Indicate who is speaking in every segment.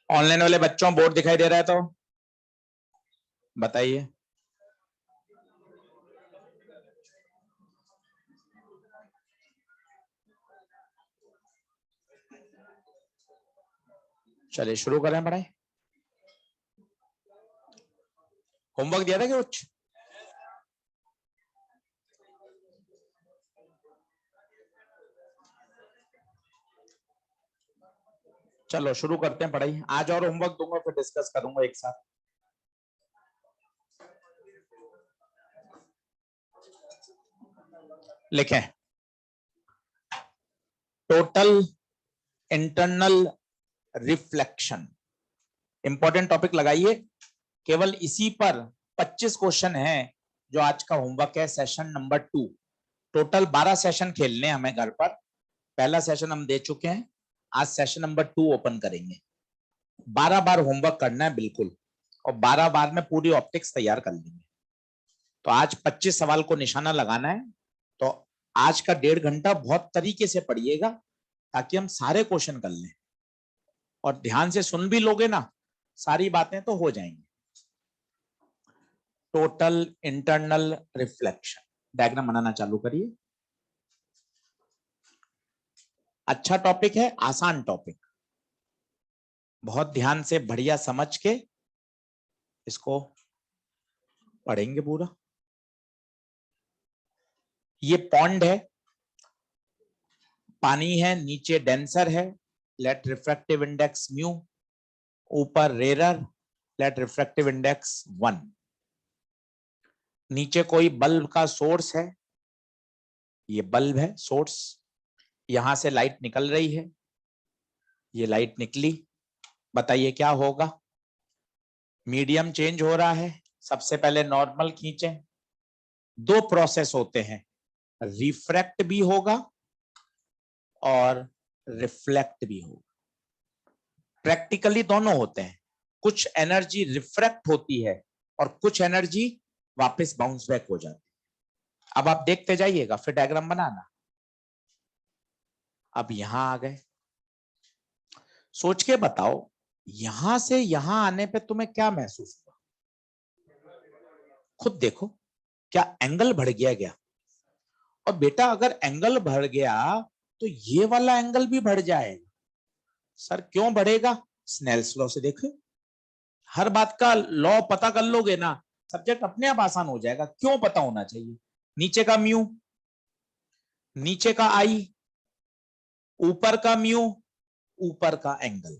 Speaker 1: Online वाले बच्चों board दिखाई दे रहा है तो बताइए। चलिए शुरू करें पढ़ाई। होमवर्क दिया था कि कुछ? चलो शुरू करते हैं पढ़ाई। आज और होमवर्क दूंगा फिर डिस्कस करूंगा एक साथ। लिखें total internal reflection. Important topic लगाइए। केवल इसी पर 25 क्वेश्चन है जो आज का होमवर्क है। Session number 2। टोटल 12 सेशन खेलने हमें घर पर। पहला सेशन हम दे चुके हैं। आज सेशन नंबर 2 ओपन करेंगे। 12 बार होमवर्क करना है बिल्कुल, और 12 बार में पूरी ऑप्टिक्स तैयार कर लेंगे। तो आज 25 सवाल को निशाना लगाना है। तो आज का 1.5 घंटा बहुत तरीके से पढ़िएगा ताकि हम सारे क्वेश्चन कर लें, और ध्यान से सुन भी लोगे ना, सारी बातें तो हो जाएंगी। टोटल इंटरनल रिफ्लेक्शन डायग्राम बनाना चालू करिए। अच्छा टॉपिक है, आसान टॉपिक। बहुत ध्यान से बढ़िया समझ के इसको पढ़ेंगे पूरा। ये पॉन्ड है, पानी है, नीचे डेंसर है, लेट रिफ्रैक्टिव इंडेक्स म्यू, ऊपर रेरर, लेट रिफ्रैक्टिव इंडेक्स 1। नीचे कोई बल्ब का सोर्स है, ये बल्ब है सोर्स, यहां से लाइट निकल रही है, ये लाइट निकली। बताइए क्या होगा? मीडियम चेंज हो रहा है। सबसे पहले नॉर्मल खींचें। 2 प्रोसेस होते हैं, रिफ्रैक्ट भी होगा और रिफ्लेक्ट भी होगा। प्रैक्टिकली दोनों होते हैं। कुछ एनर्जी रिफ्रैक्ट होती है और कुछ एनर्जी वापस बाउंस बैक हो जाती है। अब आप देखते जाइएगा, फिर डायग्राम बनाना। अब यहां आ गए, सोच के बताओ, यहां से यहां आने पे तुम्हें क्या महसूस हुआ? खुद देखो, क्या एंगल बढ़ गया क्या? और बेटा अगर एंगल बढ़ गया तो ये वाला एंगल भी बढ़ जाएगा। सर क्यों बढ़ेगा? स्नेल्स लॉ से देखो। हर बात का लॉ पता कर लोगे ना, सब्जेक्ट अपने आप आसान हो जाएगा। क्यों पता होना चाहिए? नीचे का म्यू, नीचे का आई, ऊपर का म्यू, ऊपर का एंगल।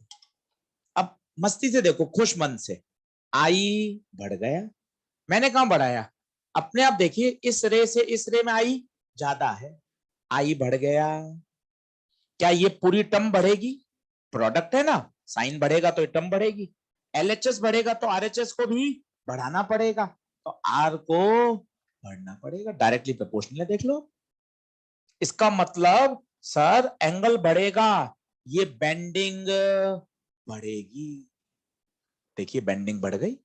Speaker 1: अब मस्ती से देखो, खुश मन से। आई बढ़ गया, मैंने कहां बढ़ाया? अपने आप देखिए, इस रे से इस रे में आई ज्यादा है, आई बढ़ गया। क्या ये पूरी टर्म बढ़ेगी? प्रोडक्ट है ना, साइन बढ़ेगा तो टर्म बढ़ेगी। एलएचएस बढ़ेगा तो आरएचएस को भी बढ़ाना पड़ेगा, तो आर को बढ़ना पड़ेगा। डायरेक्टली प्रोपोर्शनल है, देख लो। इसका मतलब सर एंगल बढ़ेगा, ये बेंडिंग बढ़ेगी। देखिए बेंडिंग बढ़ गई।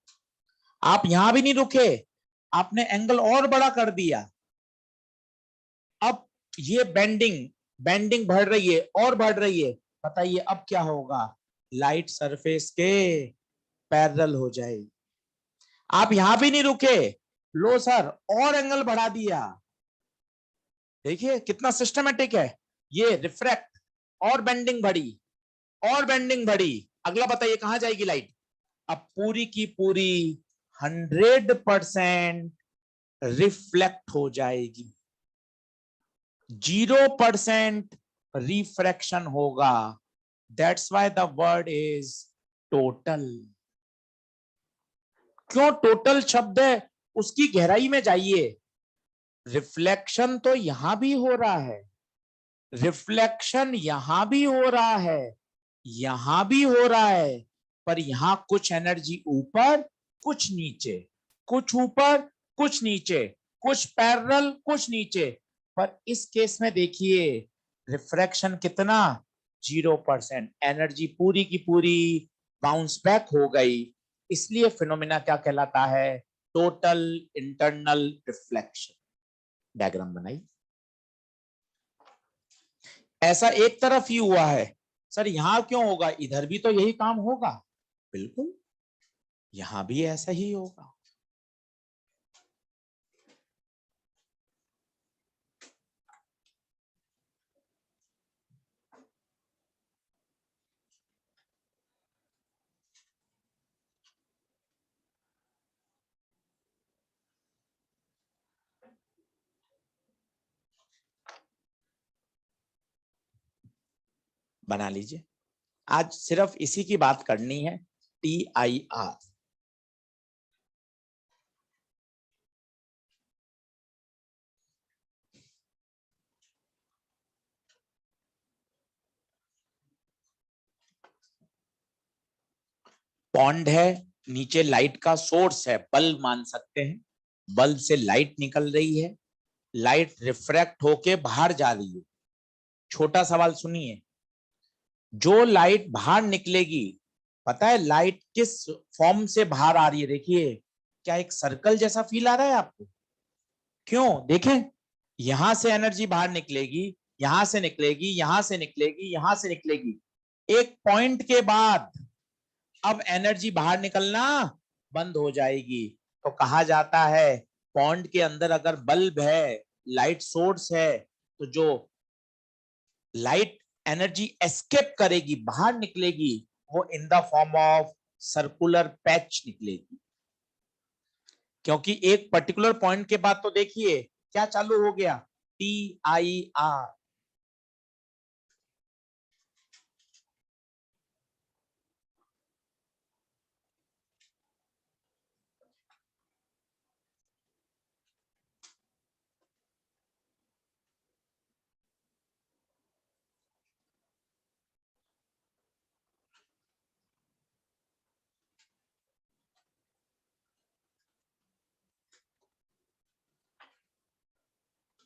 Speaker 1: आप यहां भी नहीं रुके, आपने एंगल और बड़ा कर दिया। अब ये बेंडिंग बेंडिंग बढ़ रही है और बढ़ रही है। बताइए अब क्या होगा? लाइट सरफेस के पैरेलल हो जाएगी। आप यहां भी नहीं रुके, लो सर और एंगल बढ़ा दिया। देखिए कितना सिस्टमेटिक है। ये रिफ्रैक्ट और बेंडिंग बढ़ी और बेंडिंग बढ़ी। अगला बताइए कहां जाएगी लाइट? अब पूरी की पूरी 100% रिफ्लेक्ट हो जाएगी, 0% रिफ्रैक्शन होगा। That's why the word is total. क्यों टोटल शब्द है? उसकी गहराई में जाइए। रिफ्लेक्शन तो यहां भी हो रहा है, रिफ्लेक्शन यहां भी हो रहा है, यहां भी हो रहा है, पर यहां कुछ एनर्जी ऊपर कुछ नीचे, कुछ ऊपर कुछ नीचे, कुछ पैरेलल कुछ नीचे। पर इस केस में देखिए रिफ्रैक्शन कितना? 0%। एनर्जी पूरी की पूरी बाउंस बैक हो गई। इसलिए फिनोमिना क्या कहलाता है? Total internal reflection. डायग्राम बनाई। ऐसा एक तरफ ही हुआ है, सर यहां क्यों होगा? इधर भी तो यही काम होगा। बिल्कुल यहां भी ऐसा ही होगा। बना लीजिए, आज सिर्फ इसी की बात करनी है, TIR। पॉन्ड है, नीचे लाइट का सोर्स है, बल्ब मान सकते हैं, बल्ब से लाइट निकल रही है, लाइट रिफ्रैक्ट होके बाहर जा रही है। छोटा सवाल सुनिए, जो लाइट बाहर निकलेगी, पता है लाइट किस फॉर्म से बाहर आ रही है? देखिए, क्या एक सर्कल जैसा फील आ रहा है आपको? क्यों? देखें, यहां से एनर्जी बाहर निकलेगी, यहां से निकलेगी, यहां से निकलेगी, यहां से निकलेगी, एक पॉइंट के बाद अब एनर्जी बाहर निकलना बंद हो जाएगी। तो कहा जाता है पॉन्ड के अंदर अगर बल्ब है, लाइट सोर्स है, तो जो लाइट एनर्जी एस्केप करेगी, बाहर निकलेगी, वो in the form of circular patch निकलेगी। क्योंकि एक पर्टिकुलर पॉइंट के बाद तो देखिए क्या चालू हो गया, TIR।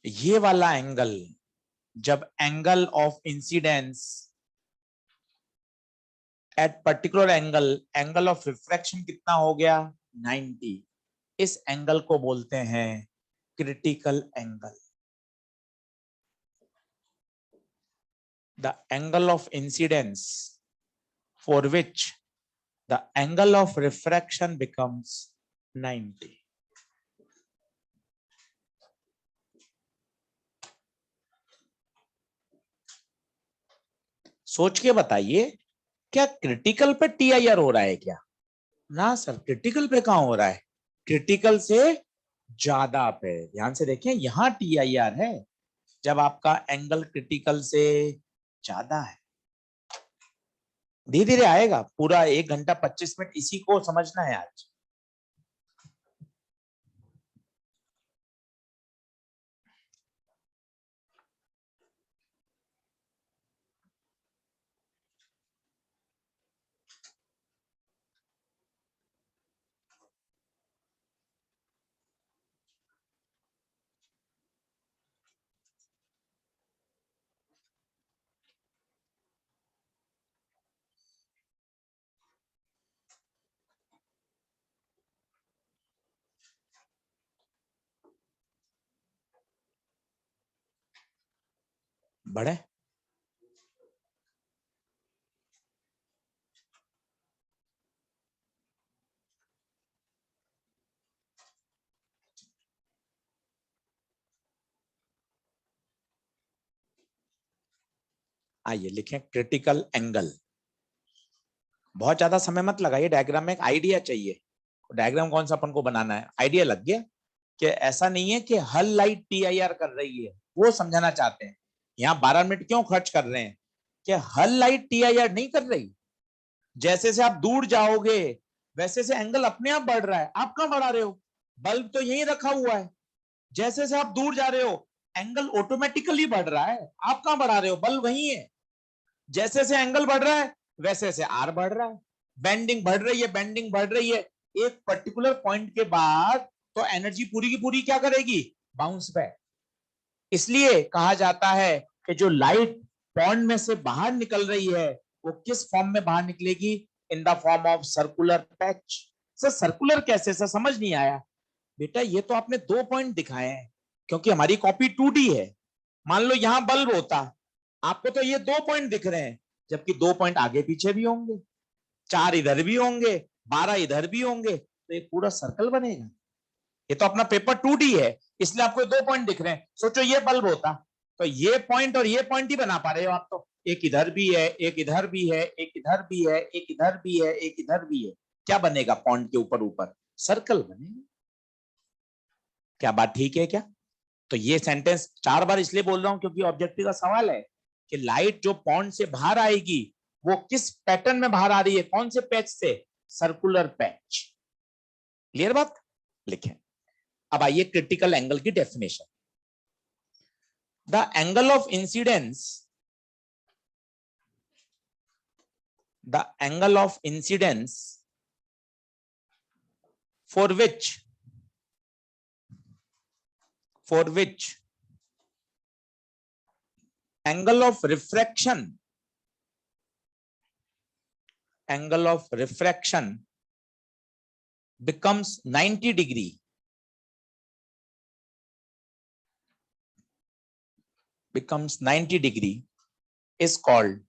Speaker 1: ये वाला एंगल, जब angle of incidence at particular angle, angle of refraction कितना हो गया, 90, इस एंगल को बोलते हैं critical angle. The angle of incidence for which the angle of refraction becomes 90। सोच के बताइए, क्या क्रिटिकल पे TIR हो रहा है क्या? ना सर, क्रिटिकल पे कहां हो रहा है, क्रिटिकल से ज्यादा पे। ध्यान से देखें, यहां TIR है जब आपका एंगल क्रिटिकल से ज्यादा है। धीरे धीरे आएगा, पूरा 1 घंटा 25 मिनट इसी को समझना है आज। बढ़े, आइए लिखें क्रिटिकल एंगल। बहुत ज्यादा समय मत लगाइए, डायग्राम में एक आइडिया चाहिए। डायग्राम कौन सा अपन को बनाना है, आइडिया लग गया कि ऐसा नहीं है कि हर लाइट TIR कर रही है, वो समझाना चाहते हैं। यहाँ 12 मिनट क्यों खर्च कर रहे हैं कि हर लाइट TIR नहीं कर रही। जैसे से आप दूर जाओगे वैसे से एंगल अपने आप बढ़ रहा है, आप कहां बढ़ा रहे हो, बल्ब तो यहीं रखा हुआ है। जैसे से आप दूर जा रहे हो एंगल ऑटोमेटिकली बढ़ रहा है, आप कहां बढ़ा रहे हो, बल्ब वहीं है। जैसे से एंगल बढ़ रहा है वैसे से आर बढ़ रहा है, बेंडिंग बढ़ रही है, बेंडिंग बढ़ रही है। एक पर्टिकुलर पॉइंट के बाद तो एनर्जी पूरी की पूरी क्या करेगी, बाउंस बैक। इसलिए कहा जाता है कि जो लाइट पॉन्ड में से बाहर निकल रही है वो किस फॉर्म में बाहर निकलेगी, in the form of circular patch. Sir circular कैसे, सर समझ नहीं आया। बेटा ये तो आपने 2 पॉइंट दिखाए हैं, क्योंकि हमारी कॉपी 2D है। मान लो यहां बल्ब होता, आपको तो ये 2 पॉइंट दिख रहे हैं, जबकि 2 पॉइंट आगे पीछे भी होंगे। 4 इधर भी होंगे, 12 इधर भी होंगे, तो एक पूरा सर्कल बनेगा। ये तो अपना पेपर 2D है, इसलिए आपको 2 पॉइंट दिख रहे हैं। सोचो ये बल्ब होता तो ये पॉइंट और ये पॉइंट ही बना पा रहे हो आप। तो एक इधर भी है, एक इधर भी है, एक इधर भी है, एक इधर भी है, एक इधर भी है, क्या बनेगा? पॉइंट के ऊपर ऊपर सर्कल बनेगा। क्या बात ठीक है क्या? तो ये सेंटेंस 4 बार इसलिए बोल रहा हूं क्योंकि ऑब्जेक्टिव का सवाल है कि लाइट जो पॉइंट से बाहर आएगी वो किस पैटर्न में बाहर आ रही है, कौन से पैच से? Circular patch. क्लियर बात? लिखें। अब आइए क्रिटिकल एंगल की definition. The angle of incidence, the angle of incidence for which angle of refraction becomes 90 degree, is called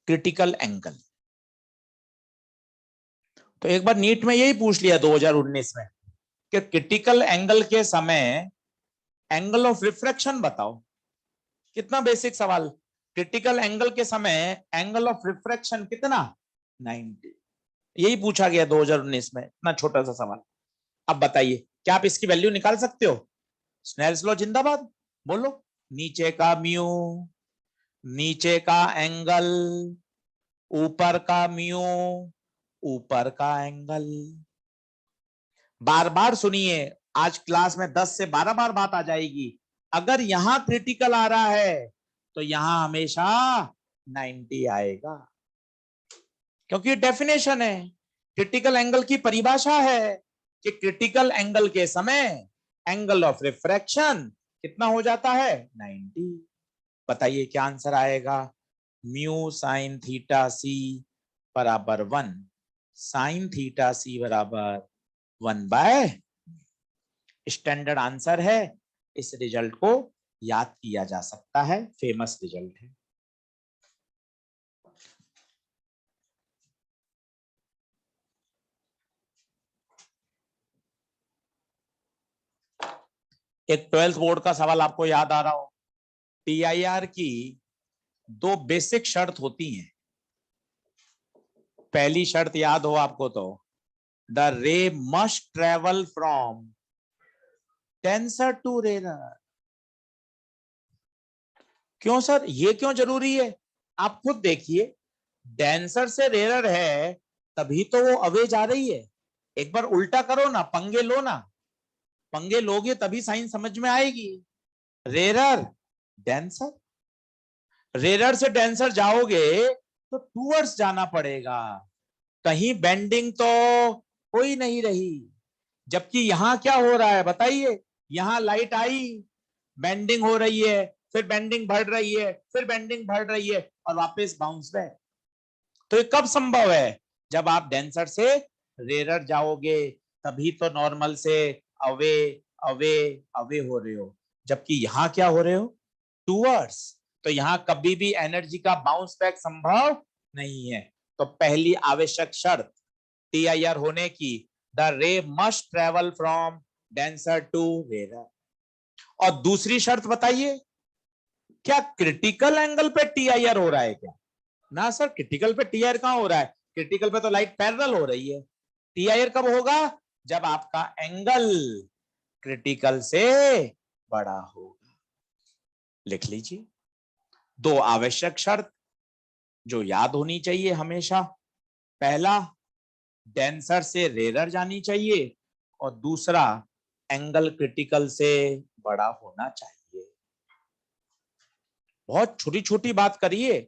Speaker 1: critical angle. तो एक बार नीट में यही पूछ लिया 2019 में कि क्रिटिकल एंगल के समय एंगल ऑफ रिफ्रैक्शन बताओ। कितना बेसिक सवाल। क्रिटिकल एंगल के समय एंगल ऑफ रिफ्रैक्शन कितना? 90। यही पूछा गया 2019 में, इतना छोटा सा सवाल। अब बताइए क्या आप इसकी वैल्यू निकाल सकते हो? स्नेल्स लॉ जिंदाबाद। बोलो। नीचे का म्यू, नीचे का एंगल, ऊपर का म्यू, ऊपर का एंगल। बार बार सुनिए, आज क्लास में 10 से 12 बार बात आ जाएगी। अगर यहां क्रिटिकल आ रहा है तो यहां हमेशा 90 आएगा, क्योंकि डेफिनेशन है। क्रिटिकल एंगल की परिभाषा है कि क्रिटिकल एंगल के समय एंगल ऑफ रिफ्रैक्शन कितना हो जाता है? 90। बताइए क्या आंसर आएगा? म्यू साइन थीटा सी बराबर 1, साइन थीटा सी बराबर 1/। स्टैंडर्ड आंसर है, इस रिजल्ट को याद किया जा सकता है, फेमस रिजल्ट है। एक 12th बोर्ड का सवाल आपको याद आ रहा हो। टीआईआर की 2 बेसिक शर्त होती हैं। पहली शर्त याद हो आपको तो, the ray must travel from denser to rarer. क्यों सर, ये क्यों जरूरी है? आप खुद देखिए, डेंसर से रेयर है तभी तो वो अवे जा रही है। एक बार उल्टा करो ना, पंगे लो ना, पंगे लोगे तभी साइन समझ में आएगी। रेरर डेंसर, रेरर से डेंसर जाओगे तो टूवर्ड्स जाना पड़ेगा, कहीं बेंडिंग तो हो ही नहीं रही। जबकि यहां क्या हो रहा है बताइए? यहां लाइट आई, बेंडिंग हो रही है, फिर बेंडिंग बढ़ रही है, फिर बेंडिंग बढ़ रही है और वापस बाउंस बैक। तो ये कब संभव है? जब आप डेंसर से रेरर जाओगे, तभी तो नॉर्मल से अवे अवे अवे हो रहे हो। जबकि यहां क्या हो रहे हो? टूवर्ड्स। तो यहां कभी भी एनर्जी का बाउंस बैक संभव नहीं है। तो पहली आवश्यक शर्त टीआईआर होने की, the ray must travel from denser to rarer. और दूसरी शर्त बताइए, क्या क्रिटिकल एंगल पे टीआईआर हो रहा है क्या? ना सर, क्रिटिकल पे टीआईआर कहां हो रहा है? क्रिटिकल पे तो लाइट पैरेलल हो रही है। टीआईआर कब होगा? जब आपका एंगल क्रिटिकल से बड़ा होगा। लिख लीजिए 2 आवश्यक शर्त जो याद होनी चाहिए हमेशा। पहला, डेंसर से रेरर जानी चाहिए, और दूसरा, एंगल क्रिटिकल से बड़ा होना चाहिए। बहुत छोटी छोटी बात करिए,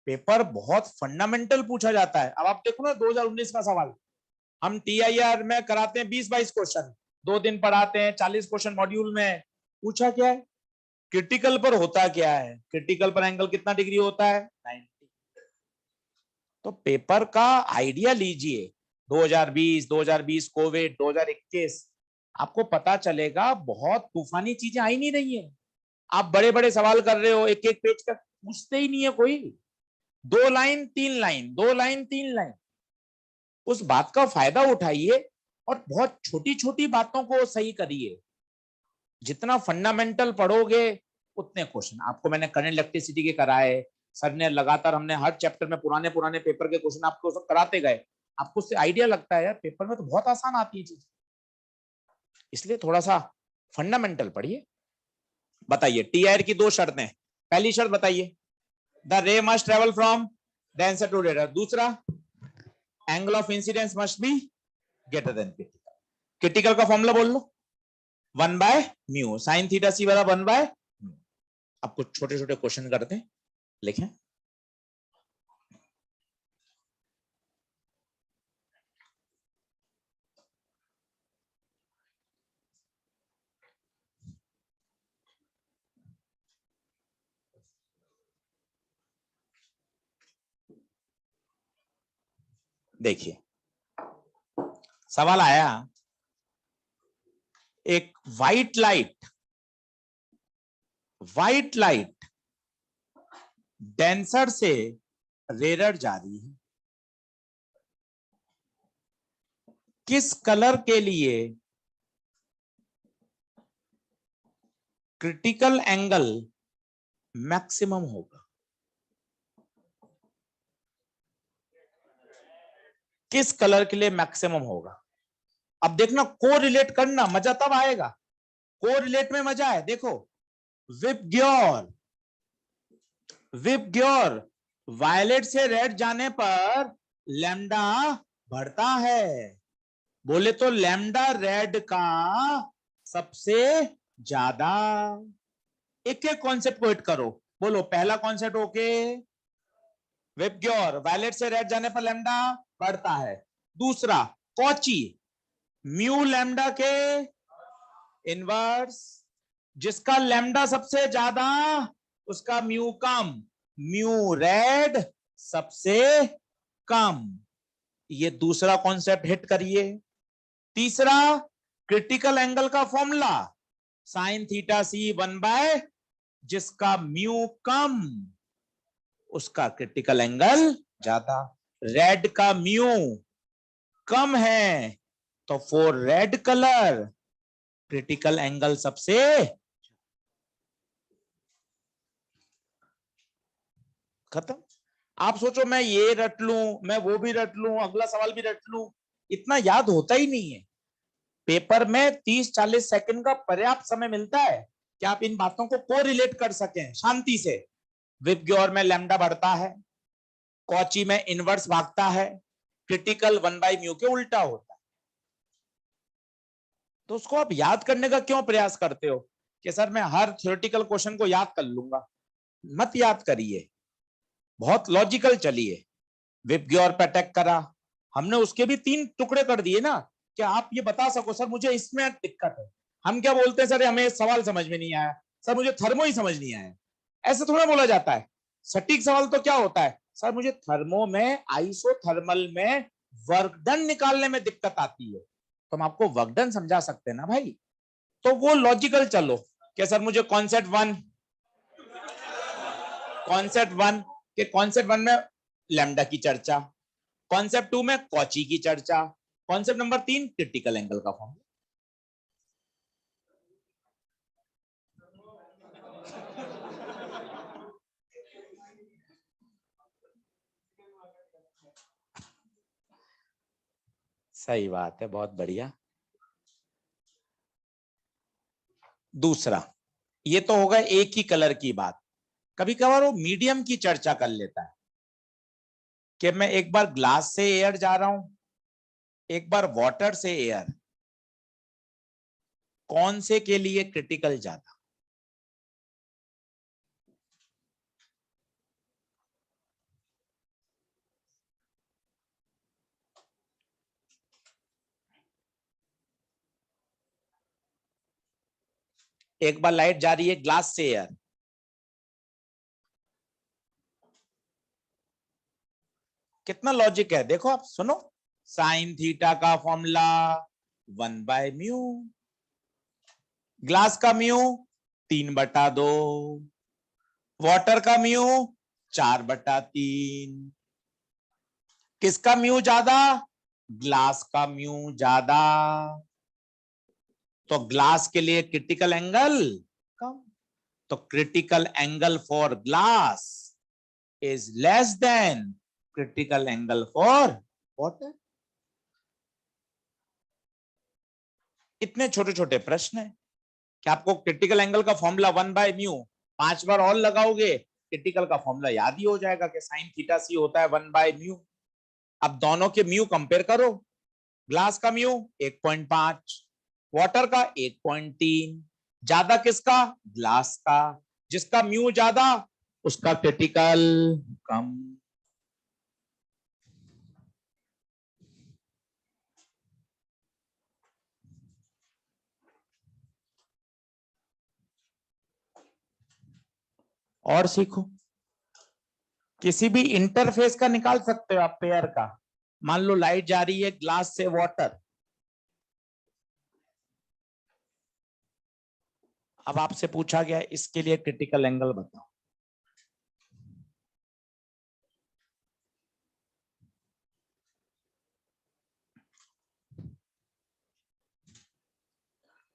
Speaker 1: पेपर बहुत फंडामेंटल पूछा जाता है। अब आप देखो ना 2019 का सवाल, हम टीआईआर में कराते हैं 20-22 क्वेश्चन, 2 दिन पढ़ाते हैं, 40 क्वेश्चन मॉड्यूल में। पूछा क्या है? क्रिटिकल पर होता क्या है? क्रिटिकल पर एंगल कितना डिग्री होता है? 90। तो पेपर का आइडिया लीजिए। 2020, 2020 कोविड, 2021, आपको पता चलेगा बहुत तूफानी चीजें आई नहीं रही है। आप बड़े बड़े सवाल कर रहे हो, एक एक पेज का पूछते ही नहीं है कोई। 2 लाइन 3 लाइन, 2 लाइन 3 लाइन, उस बात का फायदा उठाइए और बहुत छोटी छोटी बातों को सही करिए। जितना फंडामेंटल पढ़ोगे उतने क्वेश्चन। आपको मैंने करंट इलेक्ट्रिसिटी के कराए, सर ने लगातार, हमने हर चैप्टर में पुराने पुराने पेपर के क्वेश्चन आपको सब कराते गए। आपको उससे आइडिया लगता है यार पेपर में तो बहुत आसान आती है चीज, इसलिए थोड़ा सा फंडामेंटल पढ़िए। बताइए टीआर की 2 शर्तें। पहली शर्त बताइए, the ray must travel from denser to रेडर। दूसरा, angle of incidence must be greater than critical. Critical का फॉर्मूला बोल लो, 1/μ sin थीटा सी बराबर 1/μ। अब कुछ छोटे छोटे क्वेश्चन करते हैं, लिखें। देखिए सवाल आया, एक व्हाइट लाइट डेंसर से रेयर जा रही है, किस कलर के लिए क्रिटिकल एंगल मैक्सिमम होगा? किस कलर के लिए मैक्सिमम होगा? अब देखना, को रिलेट करना, मजा तब आएगा। को रिलेट में मजा है। देखो, विप ग्योर वायलेट से रेड जाने पर लैम्डा बढ़ता है। बोले तो लैम्डा रेड का सबसे ज्यादा। एक एक कॉन्सेप्ट को हिट करो। बोलो पहला कॉन्सेप्ट ओके, विप ग्योर वायलेट से रेड जाने पर लैम्डा बढ़ता है। दूसरा, कॉची म्यू लैम्डा के इनवर्स, जिसका लैम्डा सबसे ज्यादा उसका म्यू कम, म्यू रेड सबसे कम। ये दूसरा कॉन्सेप्ट हिट करिए। तीसरा, क्रिटिकल एंगल का फॉर्मूला साइन थीटा सी 1/, जिसका म्यू कम उसका क्रिटिकल एंगल ज्यादा। रेड का म्यू कम है तो for red colour critical angle सबसे। खत्म। आप सोचो मैं ये रट लूं, मैं वो भी रट लूं, अगला सवाल भी रट लूं, इतना याद होता ही नहीं है। पेपर में 30-40 सेकंड का पर्याप्त समय मिलता है कि आप इन बातों को कोरिलेट कर सकें शांति से। विप ग्योर में लैम्डा बढ़ता है, कॉची में इनवर्स भागता है, क्रिटिकल 1/μ के उल्टा होता है। तो उसको आप याद करने का क्यों प्रयास करते हो कि सर मैं हर थ्योरेटिकल क्वेश्चन को याद कर लूंगा? मत याद करिए, बहुत लॉजिकल चलिए। विप ग्योर पे अटैक करा, हमने उसके भी 3 टुकड़े कर दिए ना, कि आप ये बता सको सर मुझे इसमें दिक्कत है। हम क्या बोलते हैं, सर हमें सवाल समझ में नहीं आया, सर मुझे थर्मो ही समझ नहीं आया। ऐसे थोड़ा बोला जाता है। सटीक सवाल तो क्या होता है, सर मुझे थर्मो में, आइसोथर्मल में वर्क डन निकालने में दिक्कत आती है, तो हम आपको वर्क डन समझा सकते हैं ना भाई। तो वो लॉजिकल चलो कि सर मुझे कॉन्सेप्ट वन के कॉन्सेप्ट 1 में लैम्डा की चर्चा, कॉन्सेप्ट 2 में कॉची की चर्चा, कॉन्सेप्ट नंबर 3 क्रिटिकल एंगल का फॉर्मूला। सही बात है, बहुत बढ़िया। दूसरा, ये तो होगा एक ही कलर की बात। कभी कभार वो मीडियम की चर्चा कर लेता है कि मैं एक बार ग्लास से एयर जा रहा हूं, एक बार वाटर से एयर, कौन से के लिए क्रिटिकल ज्यादा? एक बार लाइट जा रही है ग्लास से एयर, कितना लॉजिक है देखो, आप सुनो। साइन थीटा का फॉर्मूला 1/μ, ग्लास का म्यू 3/2, वाटर का म्यू 4/3। किसका म्यू ज्यादा? ग्लास का म्यू ज्यादा। तो ग्लास के लिए क्रिटिकल एंगल कम। तो critical angle for glass is less than critical angle for water. इतने छोटे छोटे प्रश्न है कि आपको क्रिटिकल एंगल का फॉर्मूला 1/μ 5 बार और लगाओगे क्रिटिकल का फॉर्मूला याद ही हो जाएगा कि साइन थीटा सी होता है 1/μ। अब दोनों के म्यू कंपेयर करो। ग्लास का म्यू 1.5, वाटर का 1.3। ज्यादा किसका? ग्लास का। जिसका म्यू ज्यादा उसका क्रिटिकल कम। और सीखो। किसी भी इंटरफेस का निकाल सकते हो आप पेयर का। मान लो लाइट जा रही है ग्लास से वाटर। अब आपसे पूछा गया इसके लिए क्रिटिकल एंगल बताओ।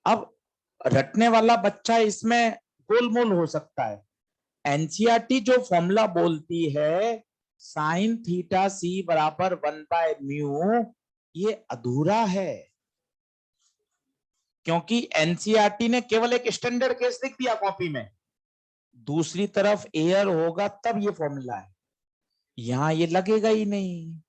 Speaker 1: अब रटने वाला बच्चा इसमें गोलमोल हो सकता है। एनसीईआरटी जो फॉर्मूला बोलती है साइन थीटा सी बराबर 1/μ, ये अधूरा है क्योंकि एनसीईआरटी ने केवल एक स्टैंडर्ड केस लिख दिया कॉपी में। दूसरी तरफ एयर होगा तब ये फॉर्मूला है। यहां ये लगेगा ही नहीं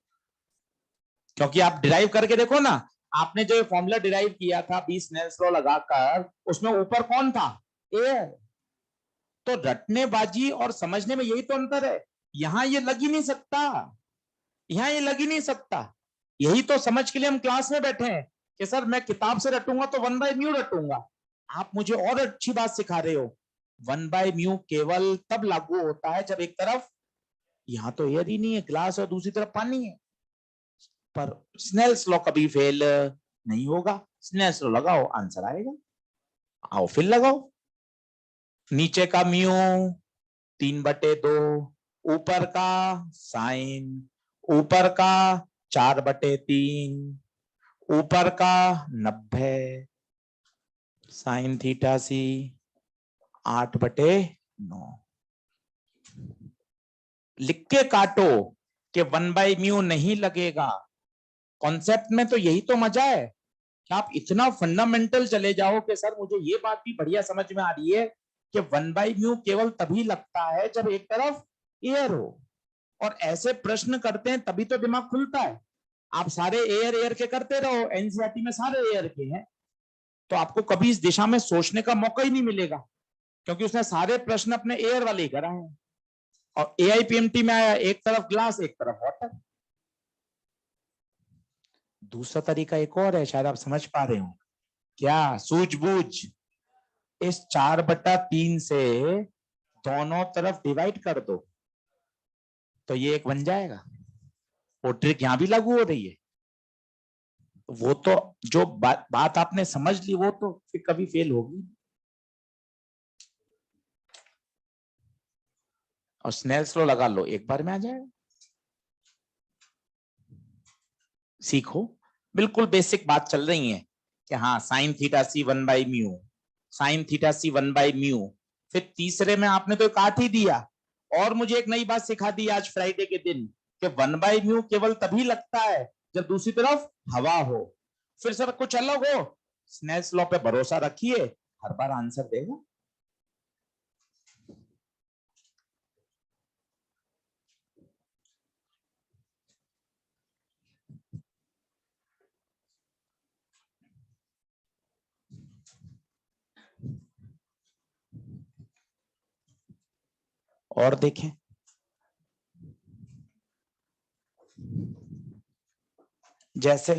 Speaker 1: क्योंकि आप डिराइव करके देखो ना। आपने जो फॉर्मूला डिराइव किया था 20 स्नेल्स लॉ लगाकर, उसमें ऊपर कौन था? एयर। तो रटनेबाजी और समझने में यही तो अंतर है। यहां ये लग ही नहीं सकता, यहां ये लग ही नहीं सकता। यही तो समझ के लिए हम क्लास में बैठे हैं कि सर मैं किताब से रटूंगा तो 1/μ रटूंगा। आप मुझे और अच्छी बात सिखा रहे हो। 1/μ केवल तब लागू होता है जब एक तरफ यहां तो एयर ही नहीं है ग्लास और दूसरी तरफ पानी है। पर स्नेल्स लॉ कभी फेल नहीं होगा। स्नेल्स लॉ लगाओ आंसर आएगा। आओ फिर लगाओ। नीचे का म्यू 3/2, ऊपर का साइन, ऊपर का 4/3, ऊपर का 90, साइन थीटा सी 8/9। लिख के काटो कि 1/μ नहीं लगेगा। कॉन्सेप्ट में तो यही तो मजा है कि आप इतना फंडामेंटल चले जाओ कि सर मुझे ये बात भी बढ़िया समझ में आ रही है कि 1/μ केवल तभी लगता है जब एक तरफ एयर हो। और ऐसे प्रश्न करते हैं तभी तो दिमाग खुलता है। आप सारे एयर एयर के करते रहो, एनसीईआरटी में सारे एयर के हैं, तो आपको कभी इस दिशा में सोचने का मौका ही नहीं मिलेगा क्योंकि उसने सारे प्रश्न अपने एयर वाले ही कराए हैं। और एआईपीएमटी में आया एक तरफ ग्लास एक तरफ वाटर। दूसरा तरीका एक और है, शायद आप समझ पा रहे हो क्या? सूझबूझ। इस 4/3 से दोनों तरफ डिवाइड कर दो तो ये एक बन जाएगा। वो ट्रिक यहां भी लागू हो रही है। वो तो जो बात आपने समझ ली वो तो फिर कभी फेल होगी। और स्नेल्स लॉ लगा लो, एक बार में आ जाएगा। सीखो। बिल्कुल बेसिक बात चल रही है कि हाँ साइन थीटा सी 1/μ, साइन थीटा सी 1/μ। फिर तीसरे में आपने तो काट ही दिया। और मुझे एक नई बात सिखा दी आज फ्राइडे के दिन कि 1/μ केवल तभी लगता है जब दूसरी तरफ हवा हो। फिर सर कुछ अलग हो, स्नेल्स लॉ पे भरोसा रखिए, हर बार आंसर देगा। और देखें, जैसे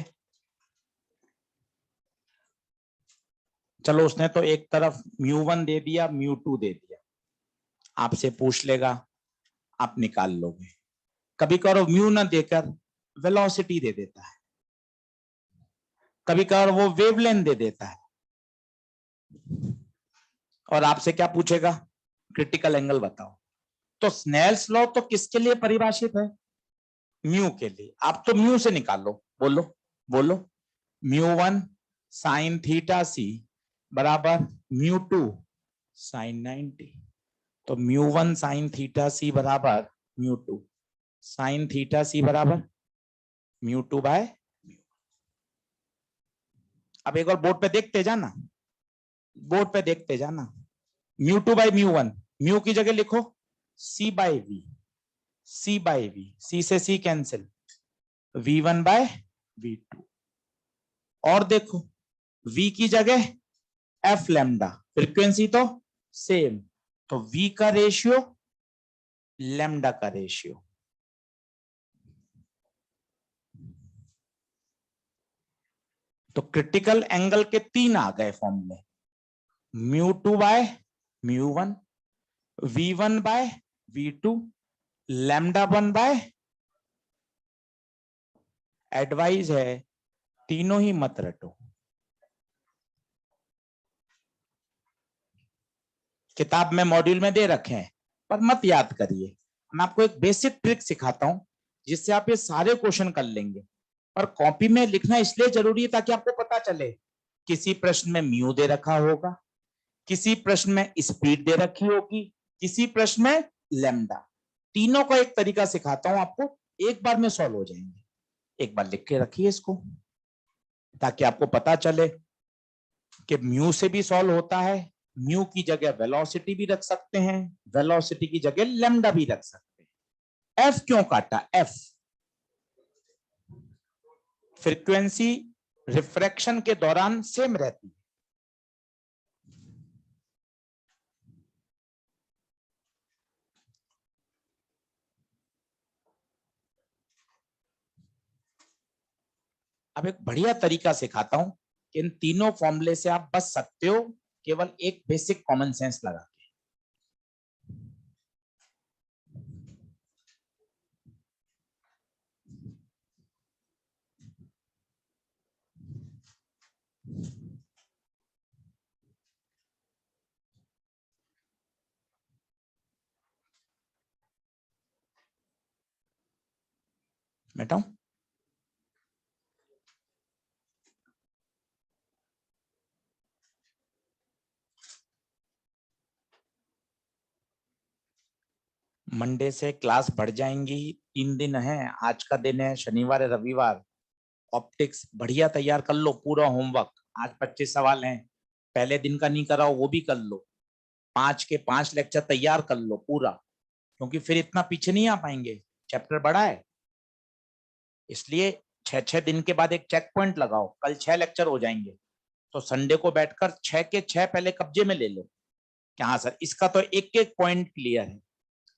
Speaker 1: चलो उसने तो एक तरफ μ1 दे दिया μ2 दे दिया, आपसे पूछ लेगा आप निकाल लोगे। कभी करो म्यू ना देकर वेलोसिटी दे देता है, कभी कभार वो वेवलेंथ दे देता है। और आपसे क्या पूछेगा? क्रिटिकल एंगल बताओ। तो स्नेल्स लॉ तो किसके लिए परिभाषित है? म्यू के लिए। आप तो म्यू से निकालो, बोलो बोलो। म्यू 1 साइन थीटा सी बराबर म्यू 2 साइन 90। तो म्यू 1 साइन थीटा सी बराबर म्यू 2 साइन थीटा सी बराबर म्यू 2 बाय। अब एक और बोर्ड पे देखते जाना, बोर्ड पे देखते जाना। म्यू 2 बाय म्यू 1, म्यू की जगह लिखो c by v, c by v, c से c cancel, V1 by V2। और देखो V की जगह एफ लैम्डा, फ्रीक्वेंसी तो सेम, तो V का रेशियो लैम्डा का रेशियो। तो क्रिटिकल एंगल के 3 आ गए फॉर्मूले, mu 2 by mu 1, V1 by V2, λ1 by. Advice है तीनों ही मत रटो, किताब में मॉड्यूल में दे रखे हैं पर मत याद करिए। मैं आपको एक बेसिक ट्रिक सिखाता हूं जिससे आप ये सारे क्वेश्चन कर लेंगे। और कॉपी में लिखना इसलिए जरूरी है ताकि आपको पता चले, किसी प्रश्न में म्यू दे रखा होगा, किसी प्रश्न में स्पीड दे रखी होगी, किसी प्रश्न में लैम्डा। तीनों का एक तरीका सिखाता हूं आपको, एक बार में सॉल्व हो जाएंगे। एक बार लिख के रखिए इसको ताकि आपको पता चले कि म्यू से भी सॉल्व होता है। म्यू की जगह वेलोसिटी भी रख सकते हैं, वेलोसिटी की जगह लैम्डा भी रख सकते हैं। एफ क्यों काटा? एफ फ्रीक्वेंसी रिफ्रैक्शन के दौरान सेम रहती है। अब एक बढ़िया तरीका सिखाता हूं कि इन तीनों फॉर्मूले से आप बच सकते हो केवल एक बेसिक कॉमन सेंस लगा के। बेटा मंडे से क्लास बढ़ जाएंगी, 3 दिन है, आज का दिन है शनिवार रविवार। ऑप्टिक्स बढ़िया तैयार कर लो, पूरा होमवर्क। आज 25 सवाल हैं, पहले दिन का नहीं कराओ वो भी कर लो। 5 के 5 लेक्चर तैयार कर लो पूरा, क्योंकि फिर इतना पीछे नहीं आ पाएंगे, चैप्टर बड़ा है। इसलिए 6-6 दिन के बाद एक चेक पॉइंट लगाओ, कल 6 लेक्चर हो जाएंगे तो संडे को बैठकर 6 के 6 पहले कब्जे में ले लो कि हाँ सर इसका तो एक एक पॉइंट क्लियर है।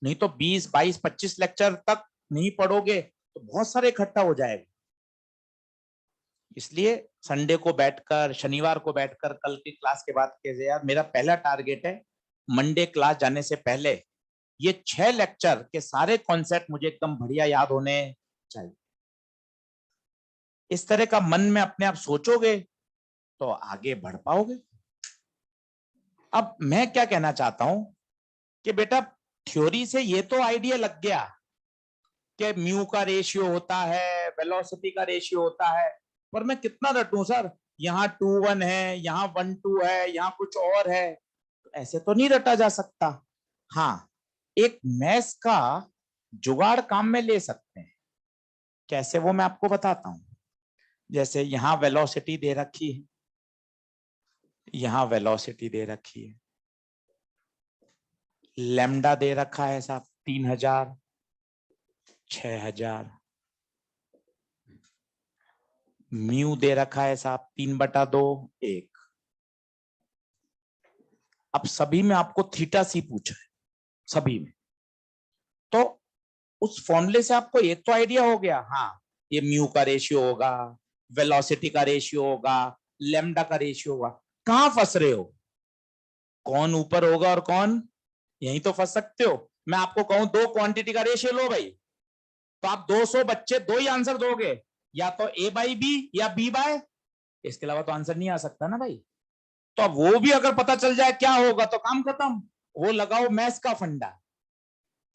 Speaker 1: नहीं तो 20, 22, 25 लेक्चर तक नहीं पढ़ोगे तो बहुत सारे इकट्ठा हो जाएगा। इसलिए संडे को बैठकर, शनिवार को बैठकर, कल की क्लास के बाद कैसे यार मेरा पहला टारगेट है मंडे क्लास जाने से पहले ये 6 लेक्चर के सारे कॉन्सेप्ट मुझे एकदम बढ़िया याद होने चाहिए। इस तरह का मन में अपने आप सोचोगे तो आगे बढ़ पाओगे। अब मैं क्या कहना चाहता हूं कि बेटा थ्योरी से ये तो आइडिया लग गया कि म्यू का रेशियो होता है, वेलोसिटी का रेशियो होता है, पर मैं कितना रटूं सर, यहाँ 2-1 है, यहाँ 1-2 है, यहाँ कुछ और है, तो ऐसे तो नहीं रटा जा सकता। हाँ, एक मैथ्स का जुगाड़ काम में ले सकते हैं। कैसे वो मैं आपको बताता हूं। जैसे यहाँ वेलोसिटी दे रखी है, यहाँ वेलोसिटी दे रखी है, लैम्डा दे रखा है साहब 3000, 6000, म्यू दे रखा है साहब 3/2, 1। अब सभी में आपको थीटा सी पूछा है, सभी में, तो उस फॉर्मूले से आपको एक तो आइडिया हो गया, हाँ ये म्यू का रेशियो होगा, वेलोसिटी का रेशियो होगा, लैम्डा का रेशियो होगा। कहां फंस रहे हो? कौन ऊपर होगा और कौन, यही तो फंस सकते हो। मैं आपको कहूं 2 क्वांटिटी का रेशियो लो भाई, तो आप 200 बच्चे 2 ही आंसर दोगे, या तो A/B या B/, इसके अलावा तो आंसर नहीं आ सकता ना भाई। तो अब वो भी अगर पता चल जाए क्या होगा तो काम खत्म। वो लगाओ मैथ्स का फंडा,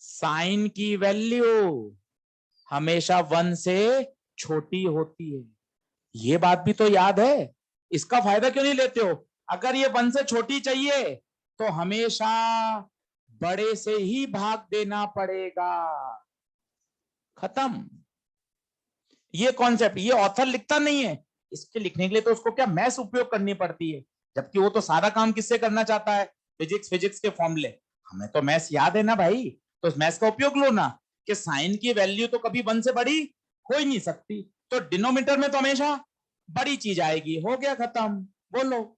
Speaker 1: साइन की वैल्यू हमेशा 1 से छोटी होती है। ये बात भी तो याद है। इसका फायदा क्यों नहीं लेते हो? अगर ये 1 से छोटी चाहिए तो हमेशा बड़े से ही भाग देना पड़ेगा। खत्म। ये कॉन्सेप्ट ये ऑथर लिखता नहीं है, इसके लिखने के लिए तो उसको क्या मैथ्स उपयोग करनी पड़ती है, जबकि वो तो सारा काम किससे करना चाहता है? फिजिक्स के फॉर्मूले। हमें तो मैथ्स याद है ना भाई, तो मैथ्स का उपयोग लो ना, कि साइन की वैल्यू तो कभी 1 से बड़ी हो ही नहीं सकती, तो डिनोमिनेटर में तो हमेशा बड़ी चीज आएगी। हो गया, खत्म। बोलो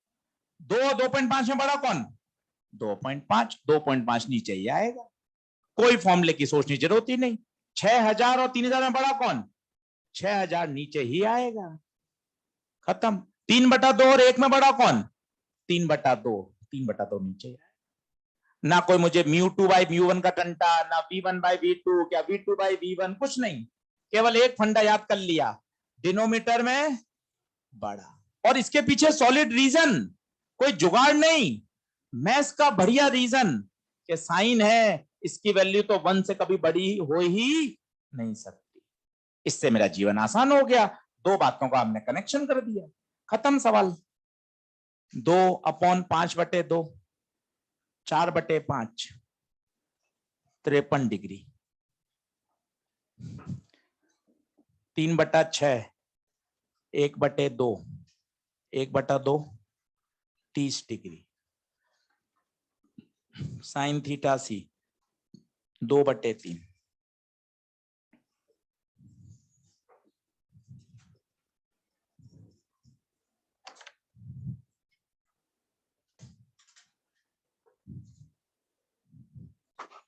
Speaker 1: 2.5 में बड़ा कौन? 2.5। 2.5 नीचे ही आएगा, कोई फॉर्मूले की सोचने की जरूरत ही नहीं। 6000 और 3000 में बड़ा कौन? 6000 नीचे ही आएगा। खत्म। 3/2 और 1 में बड़ा कौन? 3/2। 3/2 नीचे आएगा। ना कोई मुझे μ2/μ1 का टंटा, ना v1/v2, क्या v2/v1, कुछ नहीं। केवल एक फंडा याद कर लिया, डिनोमीटर में बड़ा। और इसके पीछे सॉलिड रीजन, कोई जुगाड़ नहीं, मैथ्स का बढ़िया रीजन, कि साइन है, इसकी वैल्यू तो 1 से कभी बड़ी हो ही नहीं सकती। इससे मेरा जीवन आसान हो गया, दो बातों का हमने कनेक्शन कर दिया, खत्म सवाल। 2/5/2, 4/5, 53 डिग्री। 3/6, 1/2, 1/2, 30 डिग्री। साइन थीटा सी 2/3।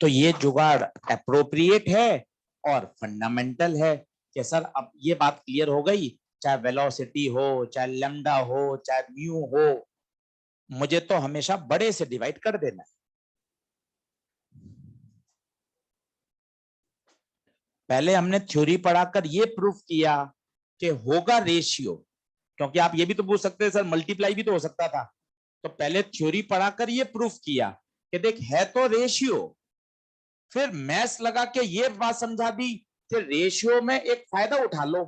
Speaker 1: तो ये जुगाड़ अप्रोप्रिएट है और फंडामेंटल है कि सर अब ये बात क्लियर हो गई, चाहे वेलोसिटी हो, चाहे लैम्डा हो, चाहे म्यू हो, मुझे तो हमेशा बड़े से डिवाइड कर देना है। पहले हमने थ्योरी पढ़ाकर ये प्रूफ किया कि होगा रेशियो, क्योंकि आप ये भी तो पूछ सकते हैं सर मल्टीप्लाई भी तो हो सकता था। तो पहले थ्योरी पढ़ाकर ये प्रूफ किया कि देख है तो रेशियो, फिर मैथ्स लगा के ये बात समझा दी कि रेशियो में एक फायदा उठा लो,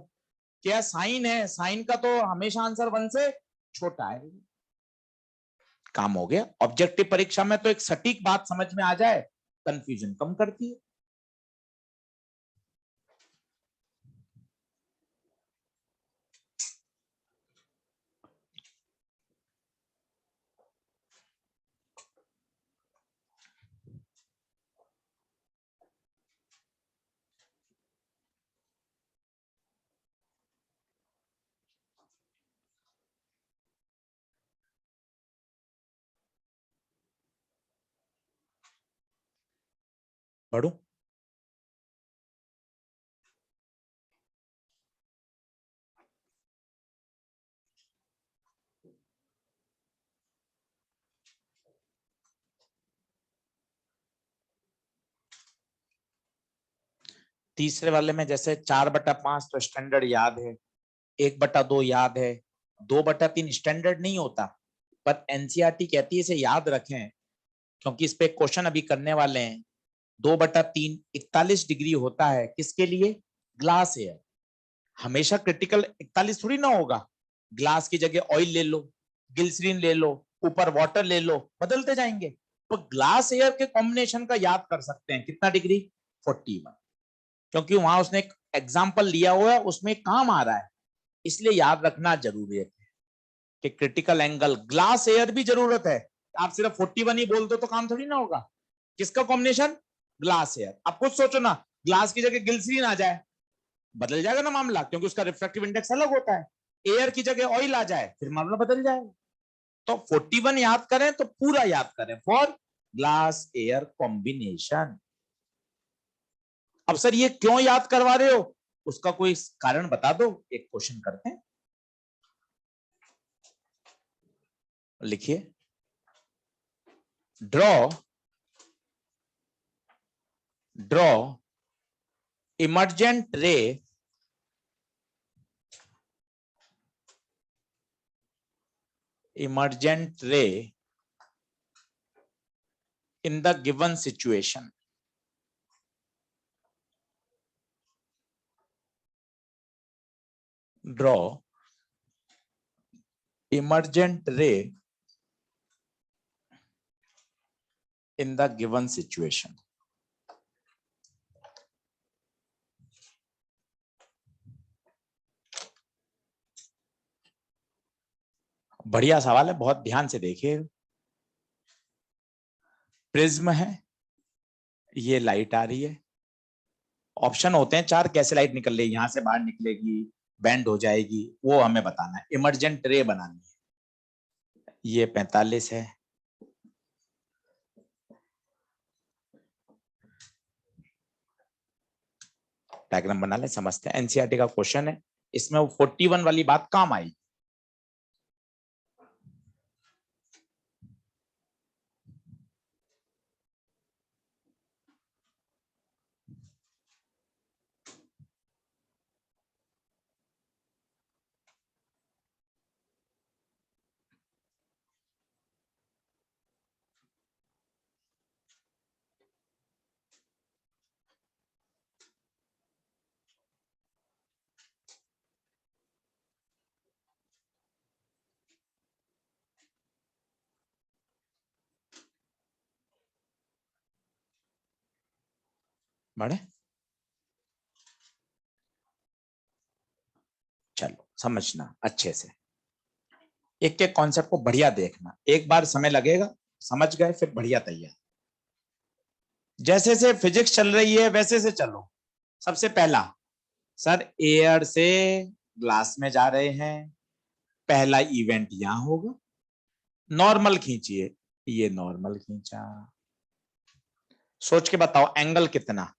Speaker 1: क्या साइन है, साइन का तो हमेशा आंसर 1 से छोटा है। काम हो गया। ऑब्जेक्टिव परीक्षा में तो एक सटीक बात समझ में आ जाए, कंफ्यूजन कम करती है। पढ़ो। तीसरे वाले में जैसे 4/5 तो स्टैंडर्ड याद है, 1/2 याद है, 2/3 स्टैंडर्ड नहीं होता, पर एनसीईआरटी कहती है इसे याद रखें, क्योंकि इस पे क्वेश्चन अभी करने वाले हैं। 2/3 41 डिग्री होता है, किसके लिए? Glass air. हमेशा क्रिटिकल 41 थोड़ी ना होगा, ग्लास की जगह ऑयल ले लो, ग्लिसरीन ले लो, ऊपर वाटर ले लो, बदलते जाएंगे। तो ग्लास एयर के कॉम्बिनेशन का याद कर सकते हैं, कितना डिग्री? 41, क्योंकि वहां उसने एक एग्जाम्पल लिया हुआ है, उसमें काम आ रहा है, इसलिए याद रखना जरूरी है कि क्रिटिकल एंगल, ग्लास एयर भी जरूरत है। आप सिर्फ 41 ही बोल दो तो काम थोड़ी ना होगा। किसका कॉम्बिनेशन? Glass air. अब कुछ सोचो ना, ग्लास की जगह ग्लिसरीन आ जाए, बदल जाएगा ना मामला, क्योंकि उसका रिफ्रैक्टिव इंडेक्स अलग होता है। एयर की जगह ऑयल आ जाए, फिर मामला बदल जाएगा। तो 41 याद करें तो पूरा याद करें, फॉर ग्लास एयर कॉम्बिनेशन। अब सर ये क्यों याद करवा रहे हो, उसका कोई कारण बता दो, एक क्वेश्चन करते हैं। लिखिए, draw emergent ray in the given situation. Draw emergent ray in the given situation. बढ़िया सवाल है, बहुत ध्यान से देखिए। प्रिज्म है, ये लाइट आ रही है, ऑप्शन होते हैं 4, कैसे लाइट निकल रही है, यहां से बाहर निकलेगी, बैंड हो जाएगी, वो हमें बताना है। इमरजेंट रे बनानी है। ये 45 है, डायग्राम बना ले, समझते हैं। एनसीईआरटी का क्वेश्चन है, इसमें वो 41 वाली बात काम आई। बढ़े, चलो समझना अच्छे से, एक एक कॉन्सेप्ट को बढ़िया देखना, एक बार समय लगेगा, समझ गए फिर बढ़िया तैयार। जैसे से फिजिक्स चल रही है वैसे से चलो। सबसे पहला, सर एयर से ग्लास में जा रहे हैं, पहला इवेंट यहां होगा, नॉर्मल खींचिए, ये नॉर्मल खींचा, सोच के बताओ एंगल कितना,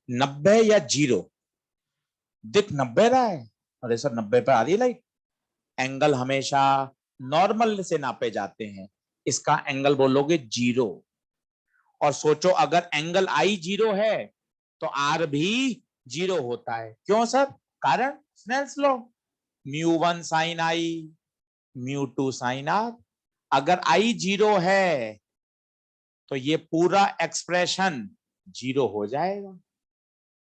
Speaker 1: 90 या 0? दिख 90 रहा है, अरे सर 90 पे आ रही है लाइट। एंगल हमेशा नॉर्मल से नापे जाते हैं, इसका एंगल बोलोगे 0। और सोचो अगर एंगल आई 0 है तो आर भी 0 होता है। क्यों सर? कारण Snell's law, μ1 sine i, μ2 sine r. अगर आई 0 है तो ये पूरा एक्सप्रेशन 0 हो जाएगा,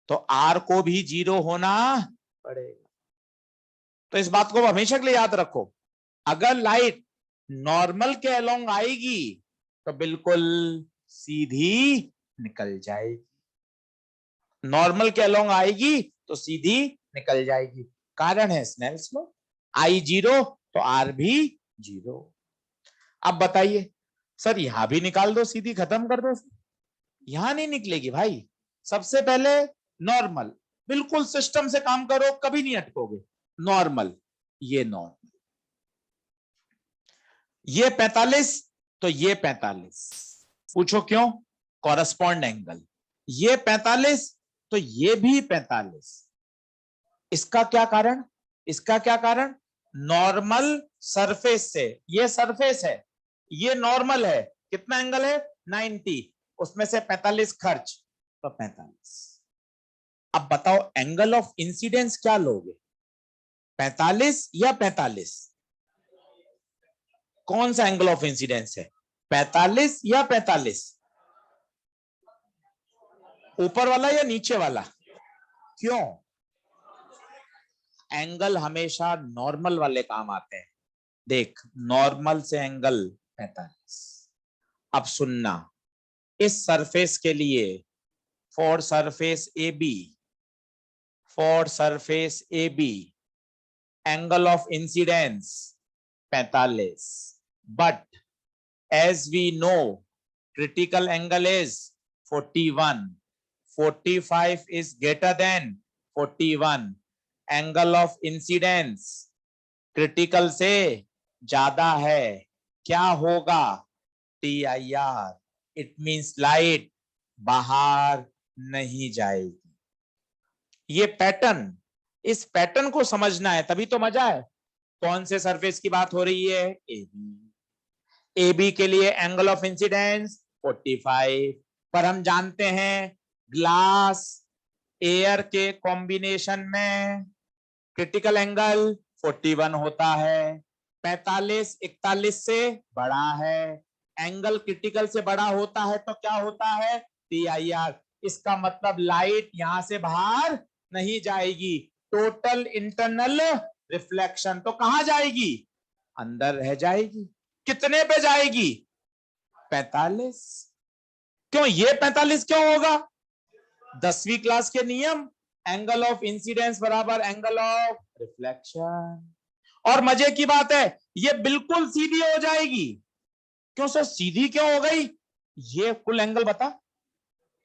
Speaker 1: तो आर को भी 0 होना पड़ेगा। तो इस बात को हमेशा के लिए याद रखो, अगर लाइट नॉर्मल के अलोंग आएगी तो बिल्कुल सीधी निकल जाएगी, नॉर्मल के अलोंग आएगी तो सीधी निकल जाएगी। कारण है स्नेल्स लॉ, आई 0 तो आर भी 0। अब बताइए सर यहां भी निकाल दो, सीधी खत्म कर दो, यहां नहीं निकलेगी भाई। सबसे पहले नॉर्मल, बिल्कुल सिस्टम से काम करो, कभी नहीं अटकोगे। नॉर्मल, ये नॉर्मल, ये 45 तो ये 45, पूछो क्यों? Correspond angle. ये 45 तो ये भी 45, इसका क्या कारण? इसका क्या कारण? नॉर्मल सरफेस से, ये सरफेस है, ये नॉर्मल है, कितना एंगल है? 90, उसमें से 45 खर्च, तो 45। अब बताओ एंगल ऑफ इंसिडेंस क्या लोगे, 45 या 45? कौन सा एंगल ऑफ इंसिडेंस है, 45 या 45? ऊपर वाला या नीचे वाला? क्यों? एंगल हमेशा नॉर्मल वाले काम आते हैं। देख नॉर्मल से एंगल 45। अब सुनना, इस सरफेस के लिए for surface A B, for surface A B angle of incidence 45, but as we know critical angle is 41, 45 is greater than 41, angle of incidence critical से ज्यादा है, क्या होगा? TIR, it means light बाहर नहीं जाएगी। ये पैटर्न, इस पैटर्न को समझना है तभी तो मजा है। कौन से सरफेस की बात हो रही है? AB। AB के लिए एंगल ऑफ इंसिडेंस 45, पर हम जानते हैं ग्लास एयर के कॉम्बिनेशन में क्रिटिकल एंगल 41 होता है, 45 41 से बड़ा है, एंगल क्रिटिकल से बड़ा होता है तो क्या होता है? TIR। इसका मतलब लाइट यहां से बाहर नहीं जाएगी, टोटल इंटरनल रिफ्लेक्शन तो कहां जाएगी, अंदर रह जाएगी। कितने पे जाएगी, 45। क्यों ये 45 क्यों होगा, 10वीं क्लास के नियम, एंगल ऑफ इंसिडेंस बराबर एंगल ऑफ रिफ्लेक्शन। और मजे की बात है ये बिल्कुल सीधी हो जाएगी। क्यों सर सीधी क्यों हो गई, ये कुल एंगल बता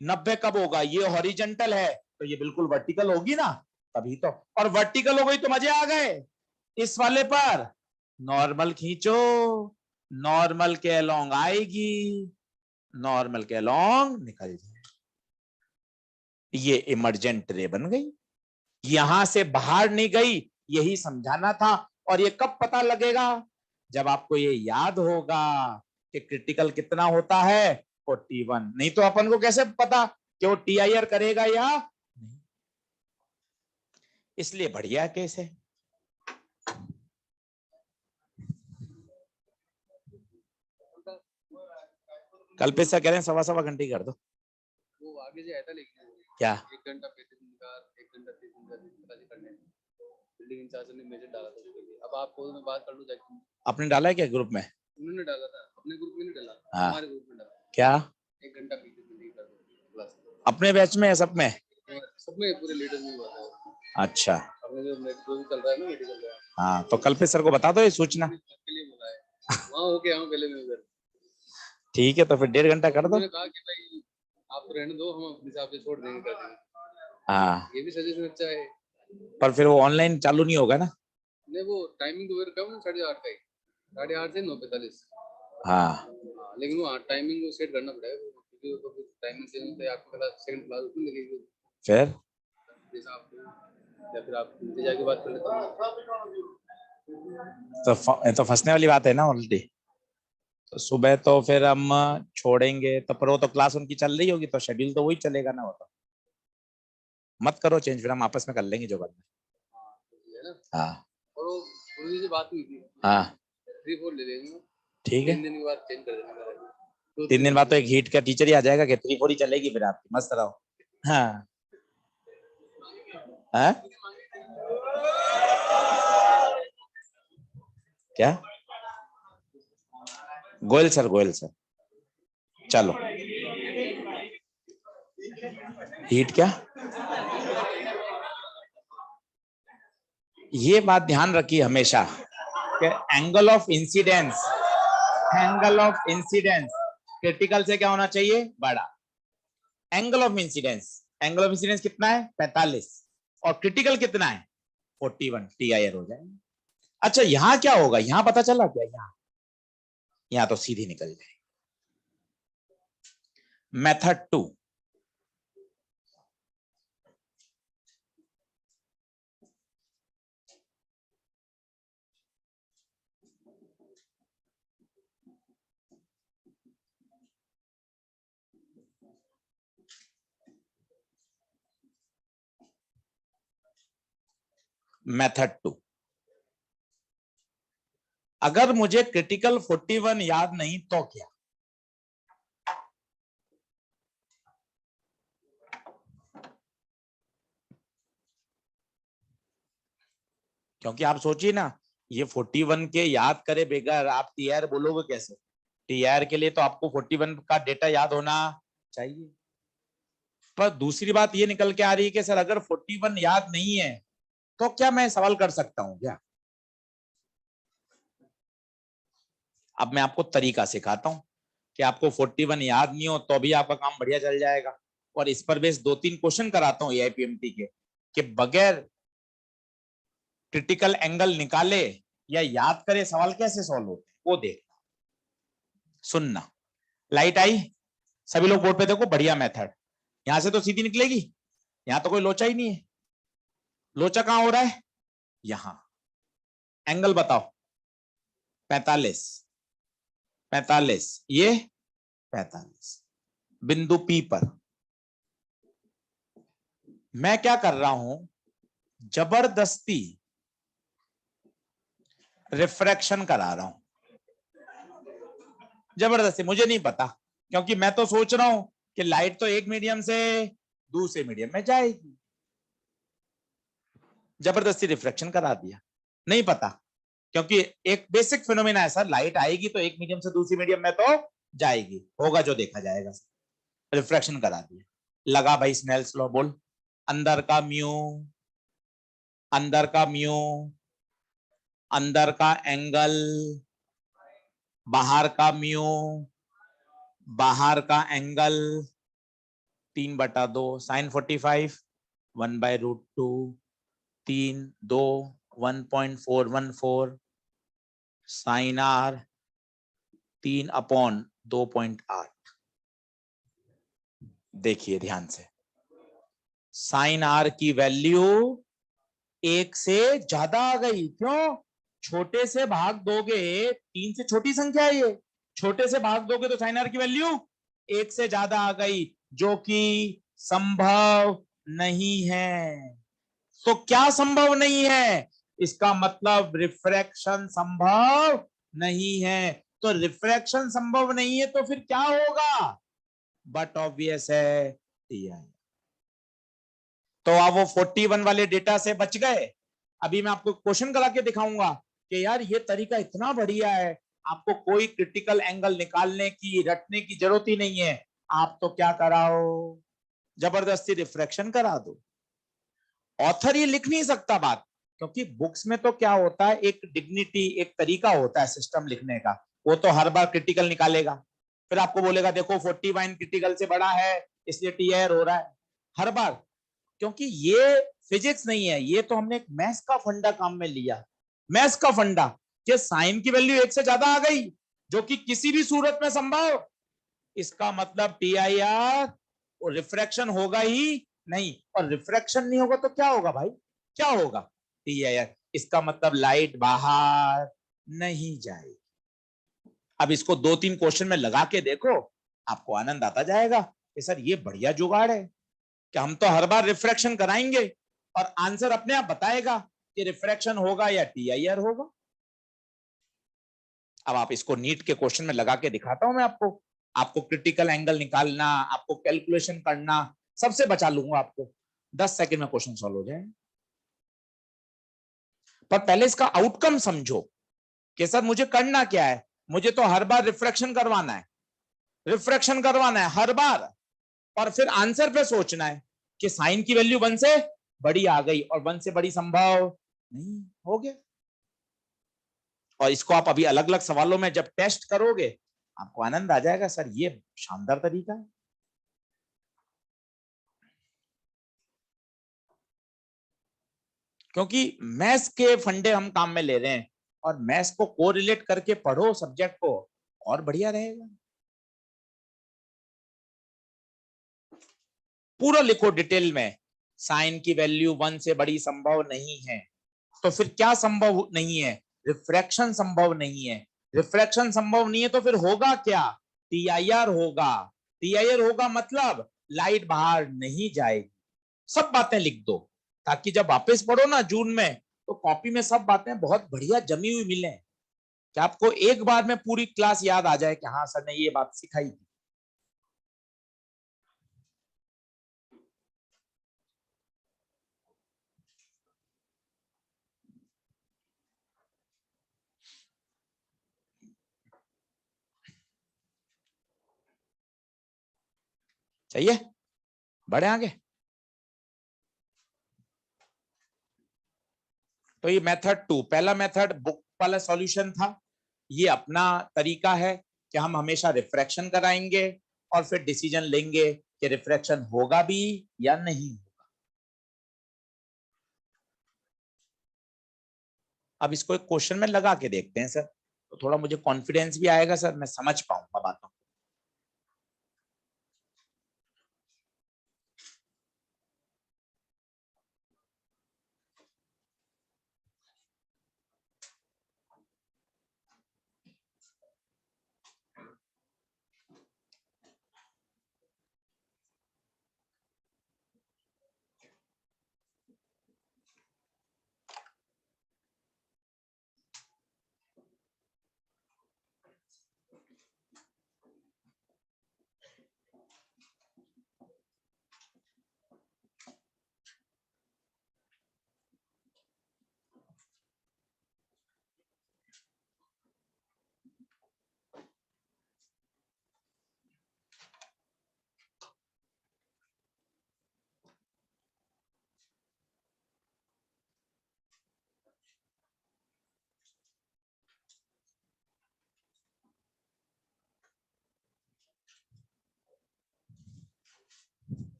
Speaker 1: 90 कब होगा, ये हॉरिजेंटल है तो ये बिल्कुल वर्टिकल होगी ना, तभी तो। और वर्टिकल हो गई तो मजे आ गए, इस वाले पर नॉर्मल खींचो, नॉर्मल के अलोंग आएगी, नॉर्मल के अलोंग निकल जाए, ये इमर्जेंट रे बन गई, यहां से बाहर नहीं गई, यही समझाना था। और ये कब पता लगेगा, जब आपको ये याद होगा कि क्रिटिकल कितना होता है 41। नहीं तो अपन को कैसे पता कि वो टीआईआर करेगा या नहीं। इसलिए बढ़िया केस है। कल पे से कह रहे हैं 1.25 घंटे कर दो,
Speaker 2: वो आगे जो था लेकिन
Speaker 1: क्या
Speaker 2: 1 घंटा 35 मिनट का 1 घंटा 30 मिनट का करने बिल्डिंग इंचार्ज ने मैसेज डाला था उसके लिए। अब आपको मैं बात कर लूं जाके,
Speaker 1: आपने डाला है क्या ग्रुप में,
Speaker 2: उन्होंने डाला था अपने ग्रुप में नहीं डाला,
Speaker 1: हाँ
Speaker 2: हमारे ग्रुप में डाला
Speaker 1: क्या
Speaker 2: 1 घंटा 35 मिनट कर दो क्लास
Speaker 1: अपने बैच में है सब में,
Speaker 2: सब में पूरे लीडर में हुआ था।
Speaker 1: अच्छा
Speaker 2: अपने जो चल रहा है ना मेडिकल का,
Speaker 1: हाँ तो कल पे सर को बता दो ये सूचना,
Speaker 2: के लिए बोला है वहां होके आऊं पहले मैं उधर।
Speaker 1: ठीक है तो फिर 1.5 घंटा कर दो।
Speaker 2: उन्होंने कहा कि भाई आप रहने दो, हम अपने हिसाब से छोड़ देंगे, कर देंगे।
Speaker 1: हाँ
Speaker 2: ये भी सजेशन अच्छा है,
Speaker 1: पर फिर वो ऑनलाइन चालू नहीं होगा ना,
Speaker 2: नहीं वो टाइमिंग तो कम 8:30 का ही, 8:30 से 9:45।
Speaker 1: हाँ
Speaker 2: लेकिन वो टाइमिंग को सेट करना पड़ेगा क्योंकि वो तो टाइमिंग से होता है, आपकी क्लास सेकंड क्लास उसमें लगेगी
Speaker 1: फिर
Speaker 2: जैसा आप, या फिर आप नीचे जाके बात कर लेते हैं।
Speaker 1: तो फंसने वाली बात है ना ऑलरेडी। तो सुबह तो फिर हम छोड़ेंगे तो पर वो तो क्लास उनकी चल रही होगी तो शेड्यूल तो वही चलेगा ना, वो तो मत करो चेंज, फिर हम आपस में कर लेंगे जो करना
Speaker 2: है ना।
Speaker 1: है। हाँ
Speaker 2: और वो उन्हीं से बात हुई थी,
Speaker 1: हाँ
Speaker 2: 3-4 ले लेंगे,
Speaker 1: ठीक है,
Speaker 2: 3 दिन के बाद चेंज कर देना मेरा,
Speaker 1: 3 दिन बाद तो एक हीट का टीचर ही आ जाएगा कि 3-4 ही चलेगी, फिर आपकी मस्त रहो। हाँ हाँ क्या गोयल सर, गोयल सर चलो हीट क्या, ये बात ध्यान रखिए हमेशा कि angle of incidence, angle of incidence critical से क्या होना चाहिए, बड़ा। Angle of incidence, angle of incidence कितना है 45 और क्रिटिकल कितना है 41, टीआईआर हो जाएगा। अच्छा यहां क्या होगा, यहां पता चला क्या, यहां तो सीधी निकल जाए। मेथड 2, मेथड 2, अगर मुझे क्रिटिकल 41 याद नहीं तो क्या, क्योंकि आप सोचिए ना ये 41 के याद करे बगैर आप टीआर बोलोगे कैसे, टीआर के लिए तो आपको 41 का डेटा याद होना चाहिए। पर दूसरी बात ये निकल के आ रही है कि सर अगर 41 याद नहीं है तो क्या मैं सवाल कर सकता हूं क्या। अब मैं आपको तरीका सिखाता हूं कि आपको 41 याद नहीं हो तो भी आपका काम बढ़िया चल जाएगा, और इस पर बेस 2-3 क्वेश्चन कराता हूं एआईपीएमटी के कि बगैर क्रिटिकल एंगल निकाले या याद करे सवाल कैसे सॉल्व होते हैं वो देखना। सुनना, लाइट आई, सभी लोग बोर्ड पे देखो, बढ़िया मेथड, यहां से तो सीधी निकलेगी, यहां तो कोई लोचा ही नहीं है, लोचा कहां हो रहा है, यहां। एंगल बताओ 45, 45 ये 45, बिंदु पी पर मैं क्या कर रहा हूं, जबरदस्ती रिफ्रैक्शन करा रहा हूं, जबरदस्ती, मुझे नहीं पता, क्योंकि मैं तो सोच रहा हूं कि लाइट तो एक मीडियम से दूसरे मीडियम में जाएगी, जबरदस्ती रिफ्रैक्शन करा दिया। नहीं पता, क्योंकि एक बेसिक फिनोमेना है सर, लाइट आएगी तो एक मीडियम से दूसरी मीडियम में तो जाएगी, होगा जो देखा जाएगा। रिफ्रैक्शन करा दिया, लगा भाई स्नेल्स लॉ, बोल। अंदर का म्यू, अंदर का म्यू, अंदर का एंगल, बाहर का म्यू, बाहर का एंगल, 3/2 साइन 45, 1/√2, 3 2 1.414 साइन आर, 3/2.8। देखिए ध्यान से, साइन आर की वैल्यू 1 से ज्यादा आ गई। क्यों? छोटे से भाग दोगे, 3 से छोटी संख्या है ये, छोटे से भाग दोगे तो साइन आर की वैल्यू 1 से ज्यादा आ गई, जो कि संभव नहीं है। तो क्या संभव नहीं है? इसका मतलब रिफ्रैक्शन संभव नहीं है। तो रिफ्रैक्शन संभव नहीं है तो फिर क्या होगा? बट ऑब्वियस है टीआई। तो आप वो 41 वाले डेटा से बच गए। अभी मैं आपको क्वेश्चन करा के दिखाऊंगा कि यार ये तरीका इतना बढ़िया है, आपको कोई क्रिटिकल एंगल निकालने की, रटने की जरूरत ही नहीं है। आप तो क्या कराओ, जबरदस्ती रिफ्रैक्शन करा दो। ऑथर ये लिख नहीं सकता बात, क्योंकि बुक्स में तो क्या होता है, एक डिग्निटी, एक तरीका होता है सिस्टम लिखने का। वो तो हर बार क्रिटिकल निकालेगा, फिर आपको बोलेगा देखो 41 क्रिटिकल से बड़ा है इसलिए टीआर हो रहा है, हर बार। क्योंकि ये फिजिक्स नहीं है, ये तो हमने एक मैथ्स का फंडा काम में लिया। मैथ्स का फंडा कि साइन की वैल्यू 1 से ज्यादा आ गई, जो कि किसी भी सूरत में संभव, इसका मतलब टीआईआर और रिफ्रैक्शन होगा ही नहीं। और रिफ्रैक्शन नहीं होगा तो क्या होगा भाई? क्या होगा? टीआईआर। इसका मतलब लाइट बाहर नहीं जाएगी। अब इसको 2-3 क्वेश्चन में लगा के देखो, आपको आनंद आता जाएगा कि सर ये बढ़िया जुगाड़ है कि हम तो हर बार रिफ्रैक्शन कराएंगे और आंसर अपने आप बताएगा कि रिफ्रैक्शन होगा या टीआईआर होगा। अब आप इसको नीट के क्वेश्चन में लगा के दिखाता हूं मैं आपको। आपको क्रिटिकल एंगल निकालना, आपको कैलकुलेशन करना, सबसे बचा लूंगा आपको। 10 सेकंड में क्वेश्चन सॉल्व हो जाए। पर पहले इसका आउटकम समझो कि सर मुझे करना क्या है। मुझे तो हर बार रिफ्रैक्शन करवाना है, रिफ्रैक्शन करवाना है हर बार, और फिर आंसर पे सोचना है कि साइन की वैल्यू 1 से बड़ी आ गई और 1 से बड़ी संभव नहीं, हो गया। और इसको आप अभी अलग अलग सवालों में जब टेस्ट करोगे, आपको आनंद आ जाएगा, सर ये शानदार तरीका है। क्योंकि मैथ्स के फंडे हम काम में ले रहे हैं, और मैथ्स को कोरिलेट करके पढ़ो सब्जेक्ट को, और बढ़िया रहेगा। पूरा लिखो डिटेल में, साइन की वैल्यू 1 से बड़ी संभव नहीं है। तो फिर क्या संभव नहीं है? रिफ्रैक्शन संभव नहीं है। रिफ्रैक्शन संभव नहीं है तो फिर होगा क्या? टीआईआर होगा। टीआईआर होगा मतलब लाइट बाहर नहीं जाएगी। सब बातें लिख दो, ताकि जब वापस पढ़ो ना जून में, तो कॉपी में सब बातें बहुत बढ़िया जमी हुई मिले, कि आपको एक बार में पूरी क्लास याद आ जाए कि हाँ सर ने ये बात सिखाई थी। चाहिए बढ़े आगे। तो ये मेथड 2, पहला मेथड बुक वाला सॉल्यूशन था। ये अपना तरीका है कि हम हमेशा रिफ्रैक्शन कराएंगे और फिर डिसीजन लेंगे कि रिफ्रैक्शन होगा भी या नहीं। अब इसको एक क्वेश्चन में लगा के देखते हैं सर, तो थोड़ा मुझे कॉन्फिडेंस भी आएगा सर, मैं समझ पाऊंगा बातों को।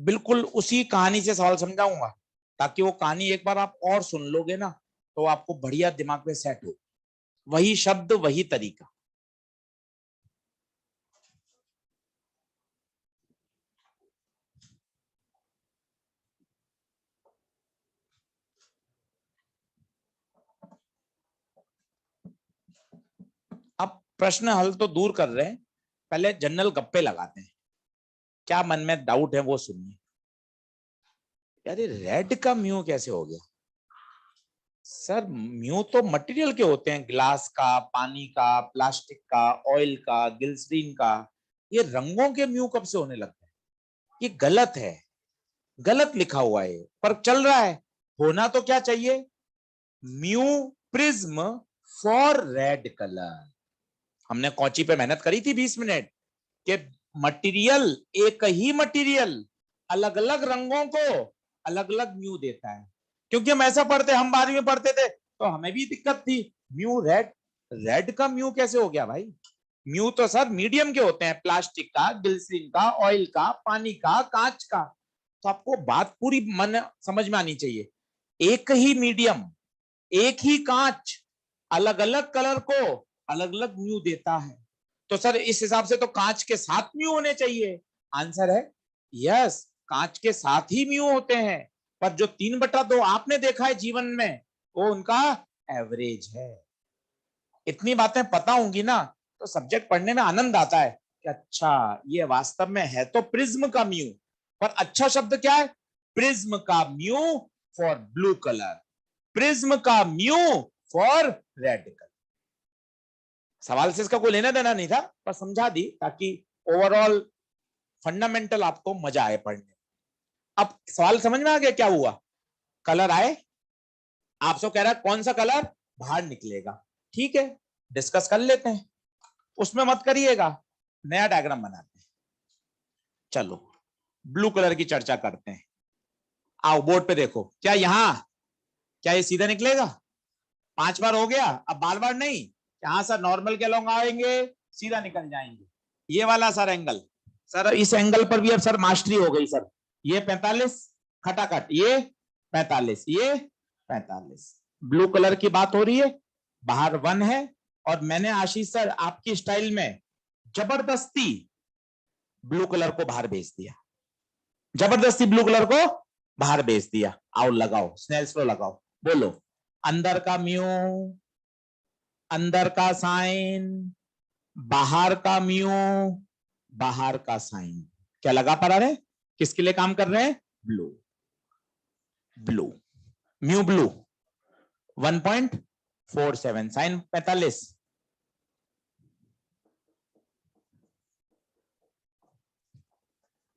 Speaker 1: बिल्कुल उसी कहानी से सवाल समझाऊंगा, ताकि वो कहानी एक बार आप और सुन लोगे ना तो आपको बढ़िया दिमाग में सेट हो। वही शब्द वही तरीका। अब प्रश्न हल तो दूर कर रहे हैं, पहले जनरल गप्पे लगाते हैं। क्या मन में डाउट है वो सुनिए। यार ये रेड का म्यू कैसे हो गया? सर म्यू तो मटेरियल के होते हैं, ग्लास का, पानी का, प्लास्टिक का, ऑयल का, ग्लिसरीन का। ये रंगों के म्यू कब से होने लगते हैं? ये गलत है, गलत लिखा हुआ है पर चल रहा है। होना तो क्या चाहिए? Mu prism for red colour. हमने कौची पे मेहनत करी थी 20 मिनट के मटेरियल, एक ही मटेरियल अलग अलग रंगों को अलग अलग म्यू देता है। क्योंकि हम ऐसा पढ़ते, हम 12वीं में पढ़ते थे तो हमें भी दिक्कत थी। म्यू रेड, रेड का म्यू कैसे हो गया भाई? म्यू तो सर मीडियम के होते हैं, प्लास्टिक का, ग्लिसरीन का, ऑयल का, पानी का, कांच का। तो आपको बात पूरी मन समझ में आनी चाहिए। एक ही मीडियम, एक ही कांच अलग अलग कलर को अलग अलग म्यू देता है। तो सर इस हिसाब से तो कांच के साथ म्यू होने चाहिए। आंसर है यस, कांच के साथ ही म्यू होते हैं। पर जो 3/2 आपने देखा है जीवन में, वो उनका एवरेज है। इतनी बातें पता होंगी ना तो सब्जेक्ट पढ़ने में आनंद आता है कि अच्छा ये वास्तव में है तो प्रिज्म का म्यू। पर अच्छा शब्द क्या है? प्रिज्म का mu for blue colour, prism का म्यू फॉर रेड कलर। सवाल से इसका कोई लेना देना नहीं था, पर समझा दी ताकि ओवरऑल फंडामेंटल आपको मजा आए पढ़ने। अब सवाल समझ में आ गया क्या हुआ? कलर आए, आपसे कह रहा है कौन सा कलर बाहर निकलेगा। ठीक है, डिस्कस कर लेते हैं, उसमें मत करिएगा, नया डायग्राम बनाते हैं। चलो ब्लू कलर की चर्चा करते हैं। आओ बोर्ड पे देखो, क्या यहां, क्या ये सीधा निकलेगा? 5 बार हो गया, अब बार बार नहीं। यहां सर नॉर्मल के लोग आएंगे, सीधा निकल जाएंगे। ये वाला सर एंगल, सर इस एंगल पर भी अब सर मास्टरी हो गई सर। ये 45 खटाखट, ये 45, ये 45। ब्लू कलर की बात हो रही है, बाहर 1 है। और मैंने आशीष सर आपकी स्टाइल में जबरदस्ती ब्लू कलर को बाहर भेज दिया, जबरदस्ती ब्लू कलर को बाहर भेज दिया। आओ लगाओ, स्नेल्स लॉ लगाओ, बोलो अंदर का म्यू, अंदर का साइन, बाहर का म्यू, बाहर का साइन। क्या लगा पा रहे? किसके लिए काम कर रहे हैं? ब्लू, ब्लू, म्यू ब्लू 1.47, साइन 45।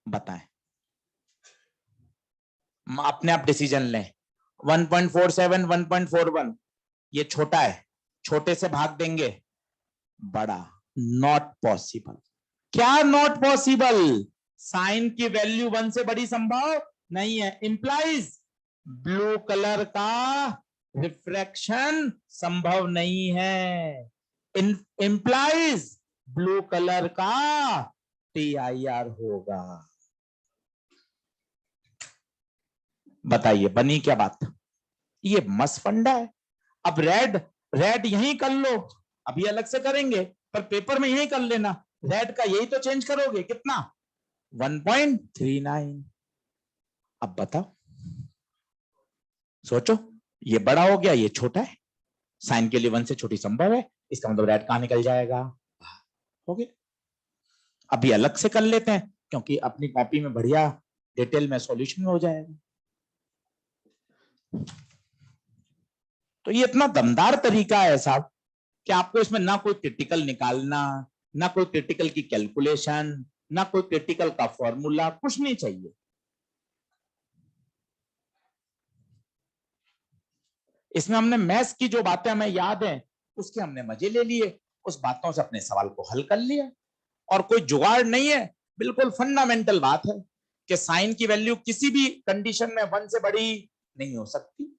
Speaker 1: बताएं, अपने आप डिसीजन लें। 1.47, 1.41, ये छोटा है, छोटे से भाग देंगे बड़ा। Not possible. क्या नॉट पॉसिबल? साइन की वैल्यू 1 से बड़ी संभव नहीं है, इंप्लाइज ब्लू कलर का रिफ्रैक्शन संभव नहीं है, इंप्लाइज ब्लू कलर का TIR होगा। बताइए बनी क्या बात? ये मस्त फंडा है। अब रेड, रेड यही कर लो, अभी अलग से करेंगे पर पेपर में यही कर लेना। रेड का यही तो चेंज करोगे, कितना? 1.39। अब बताओ, सोचो, ये बड़ा हो गया, ये छोटा है, साइन के लिए 1 से छोटी संभव है, इसका मतलब रेड कहां निकल जाएगा? हो गया। अभी अलग से कर लेते हैं क्योंकि अपनी कॉपी में बढ़िया डिटेल में सॉल्यूशन हो जाएगा। तो ये इतना दमदार तरीका है साहब कि आपको इसमें ना कोई क्रिटिकल निकालना, ना कोई क्रिटिकल की कैलकुलेशन, ना कोई क्रिटिकल का फॉर्मूला, कुछ नहीं चाहिए। इसमें हमने मैथ्स की जो बातें हमें याद है उसके हमने मजे ले लिए, उस बातों से अपने सवाल को हल कर लिया। और कोई जुगाड़ नहीं है, बिल्कुल फंडामेंटल बात है कि साइन की वैल्यू किसी भी कंडीशन में 1 से बड़ी नहीं हो सकती।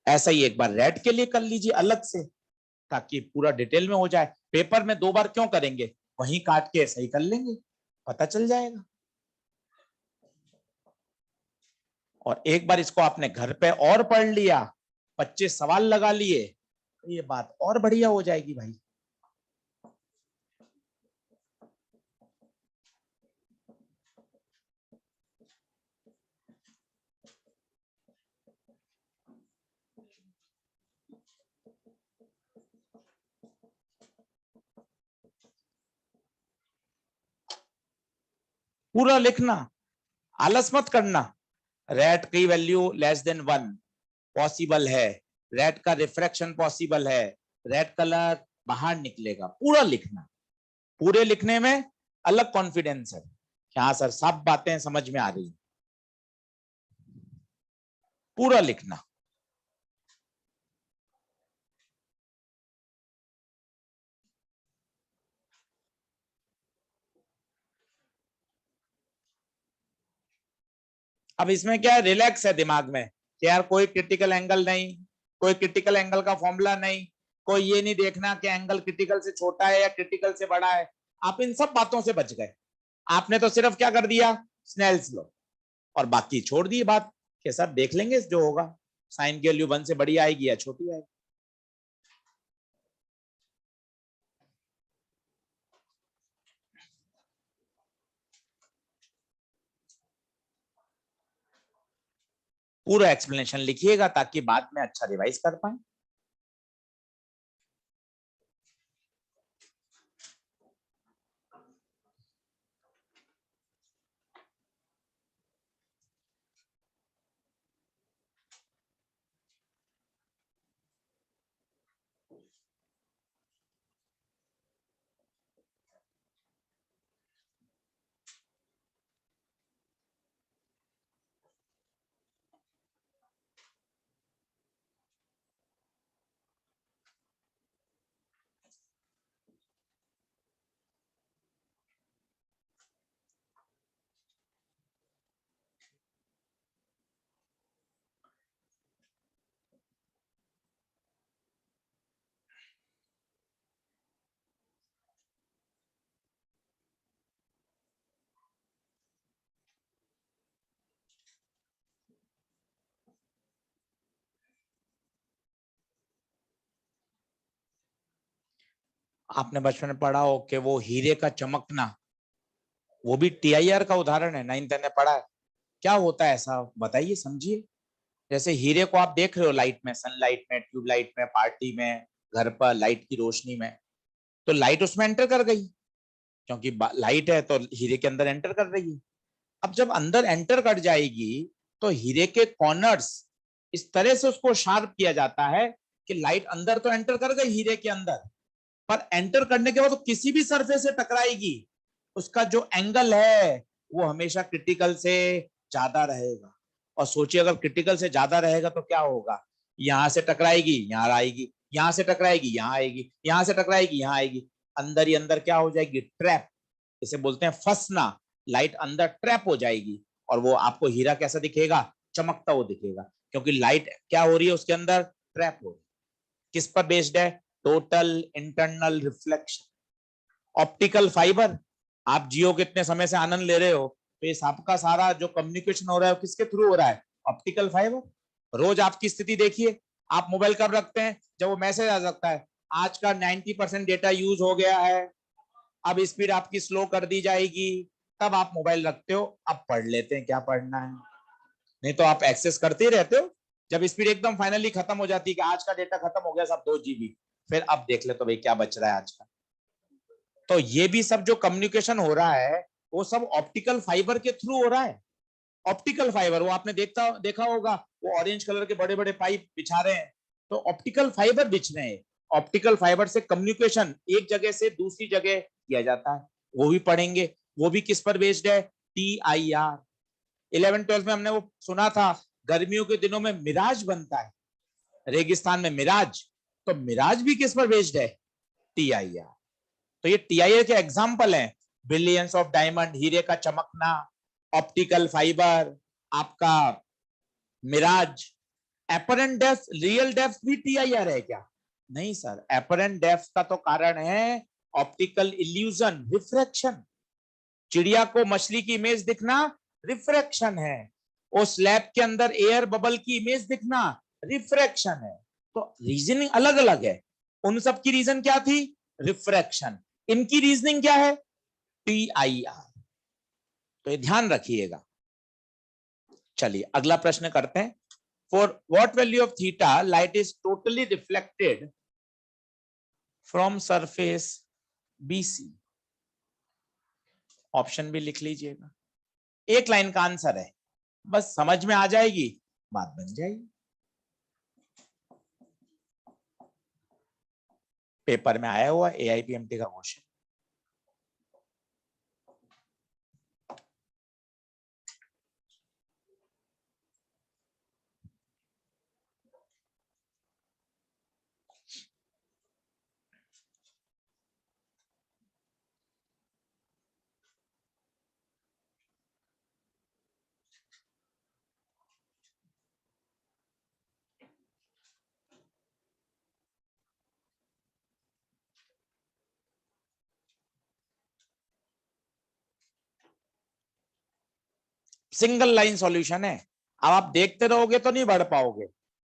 Speaker 1: ऐसा ही एक बार रेड के लिए कर लीजिए अलग से, ताकि पूरा डिटेल में हो जाए। पेपर में 2 बार क्यों करेंगे, वहीं काट के सही कर लेंगे, पता चल जाएगा। और एक बार इसको आपने घर पे और पढ़ लिया, 25 सवाल लगा लिए, तो ये बात और बढ़िया हो जाएगी भाई। पूरा लिखना, आलस मत करना। रेट की वैल्यू लेस देन 1 पॉसिबल है, रेड का रिफ्रैक्शन पॉसिबल है, रेड कलर बाहर निकलेगा, पूरा लिखना। पूरे लिखने में अलग कॉन्फिडेंस है, हाँ सर सब बातें समझ में आ रही है, पूरा लिखना। अब इसमें क्या है, रिलैक्स है दिमाग में कि यार कोई क्रिटिकल एंगल नहीं, कोई क्रिटिकल एंगल का फॉर्मूला नहीं, कोई ये नहीं देखना कि एंगल क्रिटिकल से छोटा है या क्रिटिकल से बड़ा है। आप इन सब बातों से बच गए। आपने तो सिर्फ क्या कर दिया, स्नेल्स लॉ, और बाकी छोड़ दी बात कि सर देख लेंगे जो होगा, साइन की वैल्यू 1 से बड़ी आएगी या छोटी आएगी। पूरा एक्सप्लेनेशन लिखिएगा ताकि बाद में अच्छा रिवाइज कर पाए। आपने बचपन में पढ़ा हो कि वो हीरे का चमकना, वो भी टीआईआर का उदाहरण है, 9th ने पढ़ा है। क्या होता है ऐसा बताइए, समझिए। जैसे हीरे को आप देख रहे हो लाइट में, सनलाइट में, ट्यूबलाइट में, पार्टी में, घर पर लाइट की रोशनी में, तो लाइट उसमें एंटर कर गई, क्योंकि लाइट है तो हीरे के अंदर एंटर कर रही है। अब जब अंदर एंटर कर जाएगी तो हीरे के कॉर्नर्स इस तरह से उसको शार्प किया जाता है कि लाइट अंदर तो एंटर कर गई हीरे के अंदर, पर एंटर करने के बाद तो किसी भी सरफेस से टकराएगी, उसका जो एंगल है वो हमेशा क्रिटिकल से ज्यादा रहेगा। और सोचिए अगर क्रिटिकल से ज्यादा रहेगा तो क्या होगा, यहां से टकराएगी यहां आएगी, यहां से टकराएगी यहां आएगी, यहां से टकराएगी यहां आएगी, अंदर ही अंदर क्या हो जाएगी, ट्रैप। इसे बोलते हैं फंसना, लाइट अंदर ट्रैप हो जाएगी। और वो आपको हीरा कैसा दिखेगा, चमकता हुआ दिखेगा, क्योंकि लाइट क्या हो रही है उसके अंदर, ट्रैप हो रही है। किस पर बेस्ड है, total internal reflection. Optical fibre, आप जियो के इतने समय से आनंद ले रहे हो, तो ये सबका सारा जो कम्युनिकेशन हो रहा है किसके थ्रू हो रहा है, ऑप्टिकल फाइबर। रोज आपकी स्थिति देखिए, आप मोबाइल कब रखते हैं, जब वो मैसेज आ सकता है आज का 90% डेटा यूज हो गया है, अब स्पीड आपकी स्लो कर दी जाएगी, तब आप मोबाइल रखते हो। अब पढ़ लेते हैं क्या पढ़ना है, नहीं तो आप एक्सेस करते ही रहते हो। जब स्पीड एकदम फाइनली खत्म हो जाती है कि आज का डेटा खत्म हो गया सब 2 GB, फिर अब देख ले तो भाई क्या बच रहा है आज का। तो ये भी सब जो कम्युनिकेशन हो रहा है वो सब ऑप्टिकल फाइबर के थ्रू हो रहा है। ऑप्टिकल फाइबर, वो आपने देखा होगा, वो ऑरेंज कलर के बड़े बड़े पाइप बिछा रहे हैं, तो ऑप्टिकल फाइबर बिछ रहे हैं। ऑप्टिकल फाइबर से कम्युनिकेशन एक जगह से दूसरी जगह किया जाता है, वो भी पढ़ेंगे। वो भी किस पर बेस्ड है, TIR। 11th 12th में हमने वो सुना था, गर्मियों के दिनों में मिराज बनता है, रेगिस्तान में मिराज, तो मिराज भी किस पर बेस्ड है, TIR। तो ये TIR के एग्जाम्पल हैं, बिलियंस ऑफ डायमंड, हीरे का चमकना, ऑप्टिकल फाइबर, आपका mirage. Apparent depth, real depth भी TIR है क्या, नहीं सर, एपरेंट डेप्थ का तो कारण है ऑप्टिकल इल्यूजन, रिफ्रैक्शन। चिड़िया को मछली की इमेज दिखना रिफ्रैक्शन है, और स्लैब के अंदर एयर बबल की इमेज दिखना रिफ्रैक्शन है। तो रीजनिंग अलग अलग है। उन सब की रीजन क्या थी? रिफ्रैक्शन। इनकी रीजनिंग क्या है? TIR। तो ये ध्यान रखिएगा। चलिए अगला प्रश्न करते हैं। For what value of theta light is totally reflected from surface BC। Option भी लिख लीजिएगा। एक लाइन का आंसर है, बस समझ में आ जाएगी, बात बन जाएगी। पेपर में आया हुआ AIPMT का क्वेश्चन। सिंगल लाइन सॉल्यूशन है। अब आप देखते रहोगे तो नहीं बढ़ पाओगे,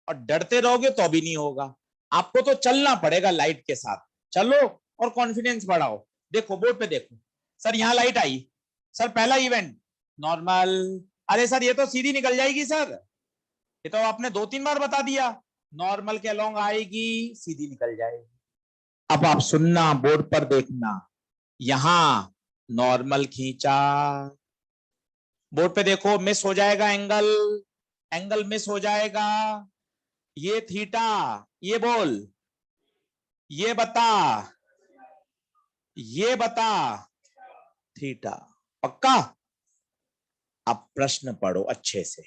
Speaker 1: और डरते रहोगे तो भी नहीं होगा। आपको तो चलना पड़ेगा लाइट के साथ। चलो और कॉन्फिडेंस बढ़ाओ। देखो बोर्ड पे देखो सर, यहाँ लाइट आई सर, पहला इवेंट नॉर्मल। अरे सर ये तो सीधी निकल जाएगी सर, ये तो आपने 2-3 बार बता दिया। नॉर्मल के अलोंग आएगी, सीधी निकल जाएगी। अब आप सुनना, बोर्ड पर देखना, यहां नॉर्मल खींचा, बोर्ड पे देखो मिस हो जाएगा एंगल, एंगल मिस हो जाएगा। ये थीटा, ये बोल, ये बता, ये बता, थीटा। पक्का? अब प्रश्न पढ़ो अच्छे से।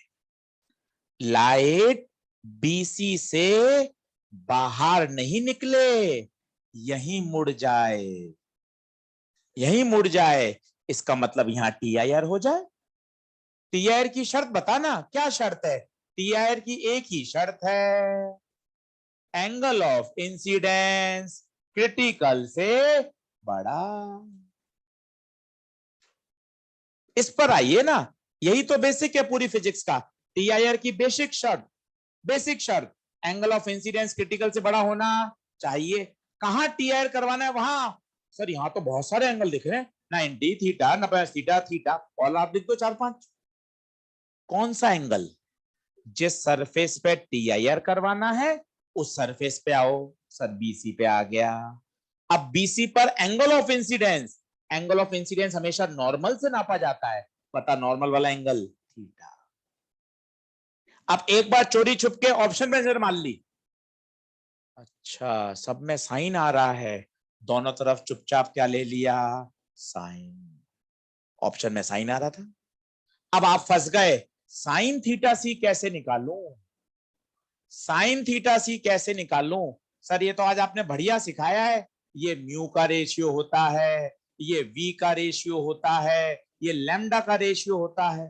Speaker 1: लाइट BC से बाहर नहीं निकले, यहीं मुड़ जाए, यहीं मुड़ जाए। इसका मतलब यहां TIR हो जाए। TIR की शर्त बताना, क्या शर्त है? TIR की एक ही शर्त है, एंगल ऑफ इंसिडेंस क्रिटिकल से बड़ा। इस पर आइए ना, यही तो बेसिक है पूरी फिजिक्स का। TIR की बेसिक शर्त, बेसिक शर्त, एंगल ऑफ इंसिडेंस क्रिटिकल से बड़ा होना चाहिए। कहां TIR करवाना है वहां? सर यहां तो बहुत सारे एंगल दिख रहे हैं, 90 थीटा, 90 थीटा, थीटा, और आप लिख दो 4-5। कौन सा एंगल? जिस सरफेस पे TIR करवाना है उस सरफेस पे आओ। सर BC पे आ गया। अब BC पर angle of incidence, angle of incidence हमेशा नॉर्मल से नापा जाता है, पता नॉर्मल वाला एंगल थीटा। अब एक बार चोरी छुप के ऑप्शन में नजर मार ली, अच्छा सब में साइन आ रहा है, दोनों तरफ चुपचाप क्या ले लिया? साइन। ऑप्शन में साइन आ रहा था। अब आप फंस गए, साइन थीटा सी कैसे निकालूं? साइन थीटा सी कैसे निकालूं? सर ये तो आज आपने बढ़िया सिखाया है, ये म्यू का रेशियो होता है, ये V का रेशियो होता है, ये लैम्डा का रेशियो होता है।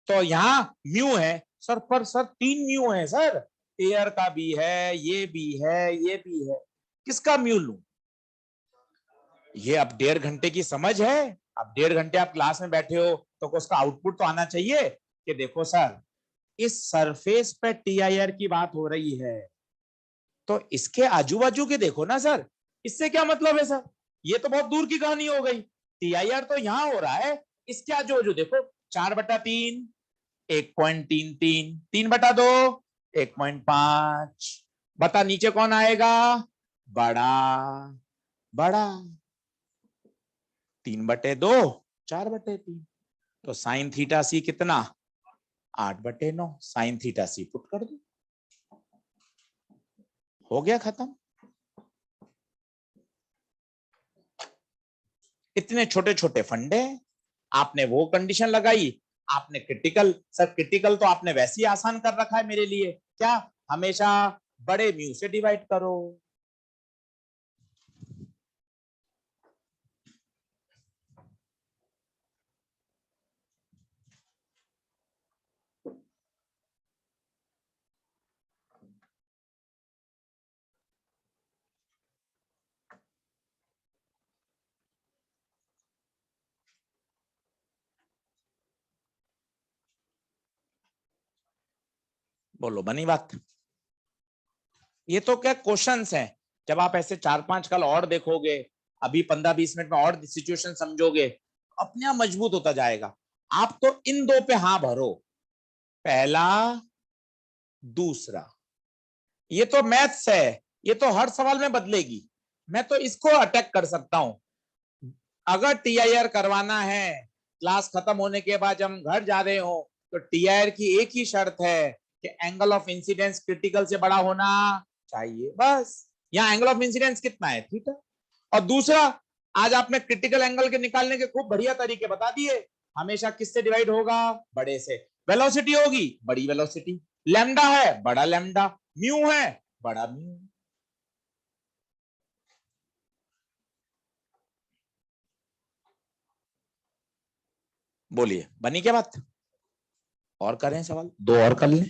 Speaker 1: तो यहां म्यू है सर, पर सर 3 म्यू है सर, एयर का भी है, ये भी है, ये भी है, किसका म्यू लूं? ये अब 1.5 घंटे की समझ है। अब 1.5 घंटे आप क्लास में बैठे हो तो उसका आउटपुट तो आना चाहिए कि देखो सर इस सरफेस पे TIR की बात हो रही है, तो इसके आजू बाजू के देखो ना सर, इससे क्या मतलब है सर? ये तो बहुत दूर की कहानी हो गई। TIR तो यहां हो रहा है, इसके आजू बाजू देखो, 4/3, 1.33, 3/2, 1.5। बता नीचे कौन आएगा? बड़ा, बड़ा, 3/2, 4/3। तो साइन थीटा सी कितना? 8/9। साइन थीटा सी पुट कर दो, हो गया खत्म। इतने छोटे छोटे फंडे, आपने वो कंडीशन लगाई, आपने क्रिटिकल, सर क्रिटिकल तो आपने वैसे ही आसान कर रखा है मेरे लिए, क्या? हमेशा बड़े म्यू से डिवाइड करो। बोलो बनी बात। ये तो क्या क्वेश्चंस हैं, जब आप ऐसे 4-5 कल और देखोगे, अभी 15-20 मिनट में और सिचुएशन समझोगे, अपने आप मजबूत होता जाएगा। आप तो इन दो पे हाँ भरो, पहला दूसरा। ये तो मैथ्स है, ये तो हर सवाल में बदलेगी। मैं तो इसको अटैक कर सकता हूं। अगर टीआईआर करवाना है, क्लास खत्म होने के बाद जब हम घर जा रहे हो, तो टीआईआर की एक ही शर्त है कि एंगल ऑफ इंसिडेंस क्रिटिकल से बड़ा होना चाहिए, बस। यहाँ एंगल ऑफ इंसिडेंस कितना है, थीटा। और दूसरा, आज आपने क्रिटिकल एंगल के निकालने के खूब बढ़िया तरीके बता दिए। हमेशा किससे डिवाइड होगा, बड़े से। वेलोसिटी होगी, बड़ी वेलोसिटी। लैम्डा है, बड़ा लैम्डा। म्यू है, बड़ा म्यू। बोलिए बनी क्या बात। और करें सवाल, दो और कर लें,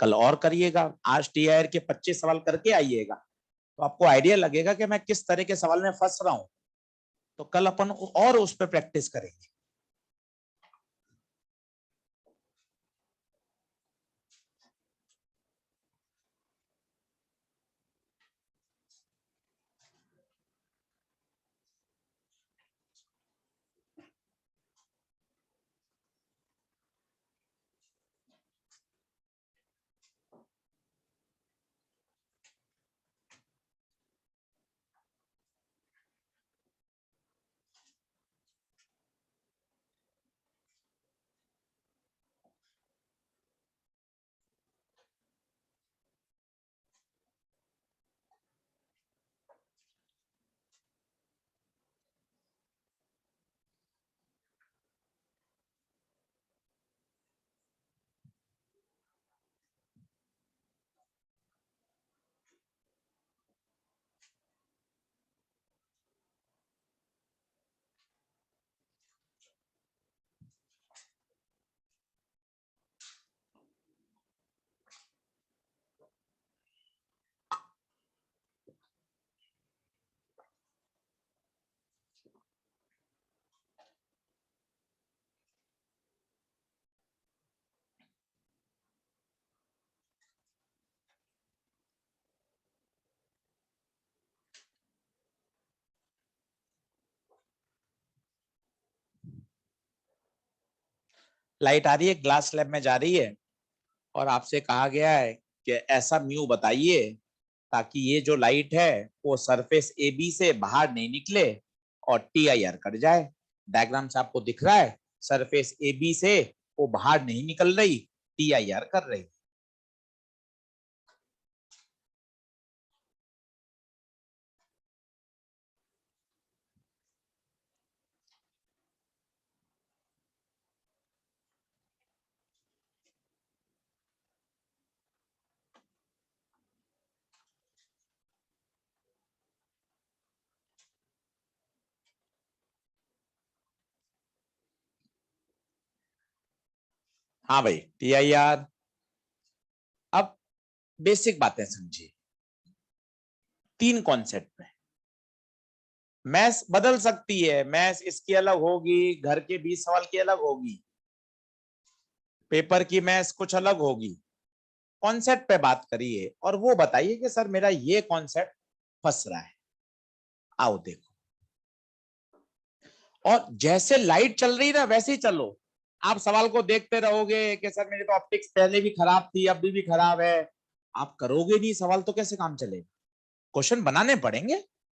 Speaker 1: कल और करिएगा। आज टीआईआर के 25 सवाल करके आइएगा, तो आपको आइडिया लगेगा कि मैं किस तरह के सवाल में फंस रहा हूं। तो कल अपन और उस पर प्रैक्टिस करेंगे। लाइट आ रही है, ग्लास स्लैब में जा रही है, और आपसे कहा गया है कि ऐसा म्यू बताइए ताकि ये जो लाइट है वो सरफेस ए बी से बाहर नहीं निकले और टीआईआर कर जाए। डायग्राम से आपको दिख रहा है, सरफेस ए बी से वो बाहर नहीं निकल रही, टीआईआर कर रही। हाँ भाई, टीआईआर। अब बेसिक बातें समझिए, 3 कॉन्सेप्ट में मैथ्स बदल सकती है। मैथ्स इसकी अलग होगी, घर के 20 सवाल की अलग होगी, पेपर की मैथ्स कुछ अलग होगी। कॉन्सेप्ट पे बात करिए और वो बताइए कि सर मेरा ये कॉन्सेप्ट फंस रहा है। आओ देखो, और जैसे लाइट चल रही ना वैसे ही चलो। आप सवाल को देखते रहोगे कि सर मेरी तो ऑप्टिक्स पहले भी खराब थी, अभी भी खराब है। आप करोगे नहीं सवाल तो कैसे काम चलेगा। क्वेश्चन बनाने पड़ेंगे,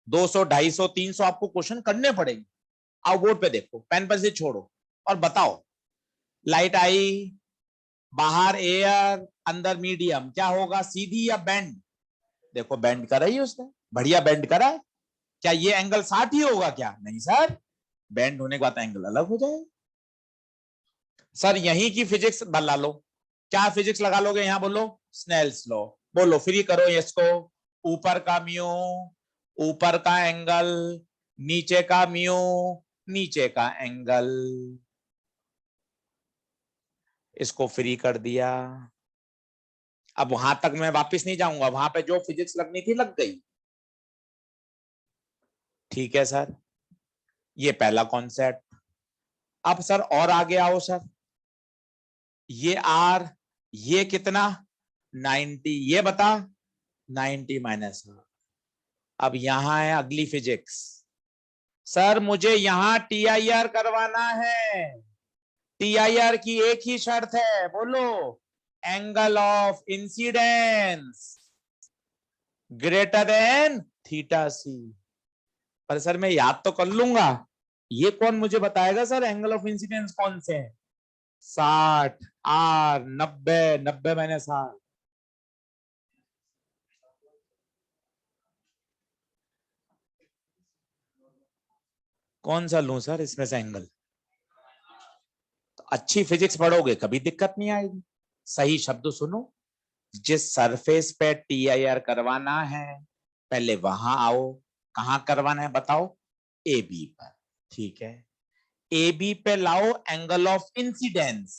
Speaker 1: 200 250 300 आपको क्वेश्चन करने पड़ेंगे। आओ बोर्ड पे देखो, पेन पेंसिल छोड़ो और बताओ। लाइट आई, बाहर एयर, अंदर मीडियम, क्या होगा, सीधी या बेंड। देखो बेंड करा ही उसने, बढ़िया बेंड करा है। क्या ये एंगल 60 ही होगा क्या, नहीं सर, बेंड होने के बाद एंगल अलग हो जाएगा। सर यहीं की फिजिक्स बदला लो। क्या फिजिक्स लगा लोगे यहां, बोलो स्नेल्स लॉ। बोलो फ्री करो इसको। ऊपर का म्यू, ऊपर का एंगल, नीचे का म्यू, नीचे का एंगल। इसको फ्री कर दिया। अब वहां तक मैं वापस नहीं जाऊंगा, वहां पे जो फिजिक्स लगनी थी लग गई। ठीक है सर, ये पहला कॉन्सेप्ट। अब सर और आगे आओ सर, ये आर, ये कितना 90, ये बता 90 माइनस। अब यहां है अगली फिजिक्स। सर मुझे यहां TIR करवाना है। TIR की एक ही शर्त है, बोलो, angle of incidence greater than theta c. पर सर मैं याद तो कर लूंगा, ये कौन मुझे बताएगा सर एंगल ऑफ इंसिडेंस कौन से हैं? 60 R 90, 90 माइनस R। कौन सा लूं सर इसमें से एंगल? तो अच्छी फिजिक्स पढ़ोगे कभी दिक्कत नहीं आएगी। सही शब्द सुनो, जिस सरफेस पे TIR करवाना है पहले वहां आओ। कहां करवाना है बताओ? AB पर। ठीक है, AB पे लाओ एंगल ऑफ इंसिडेंस।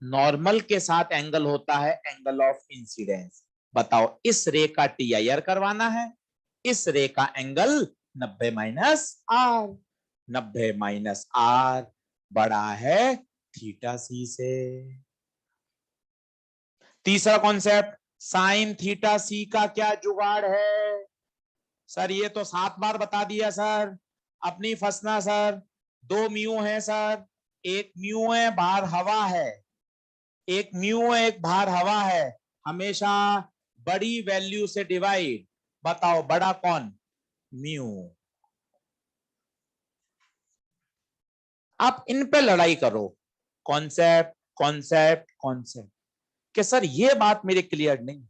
Speaker 1: नॉर्मल के साथ एंगल होता है एंगल ऑफ इंसिडेंस। बताओ, इस रे का TIR करवाना है, इस रे का angle 90 minus R। 90 minus R बड़ा है थीटा सी से। तीसरा कॉन्सेप्ट, साइन थीटा सी का क्या जुगाड़ है? सर ये तो 7 बार बता दिया सर, अपनी फंसना सर। 2 म्यू है सर, एक म्यू है बाहर हवा है, एक म्यू है एक बाहर हवा है। हमेशा बड़ी वैल्यू से डिवाइड। बताओ बड़ा कौन? म्यू। आप इन पे लड़ाई करो, कॉन्सेप्ट कॉन्सेप्ट कॉन्सेप्ट। कि सर ये बात मेरी क्लियर नहीं,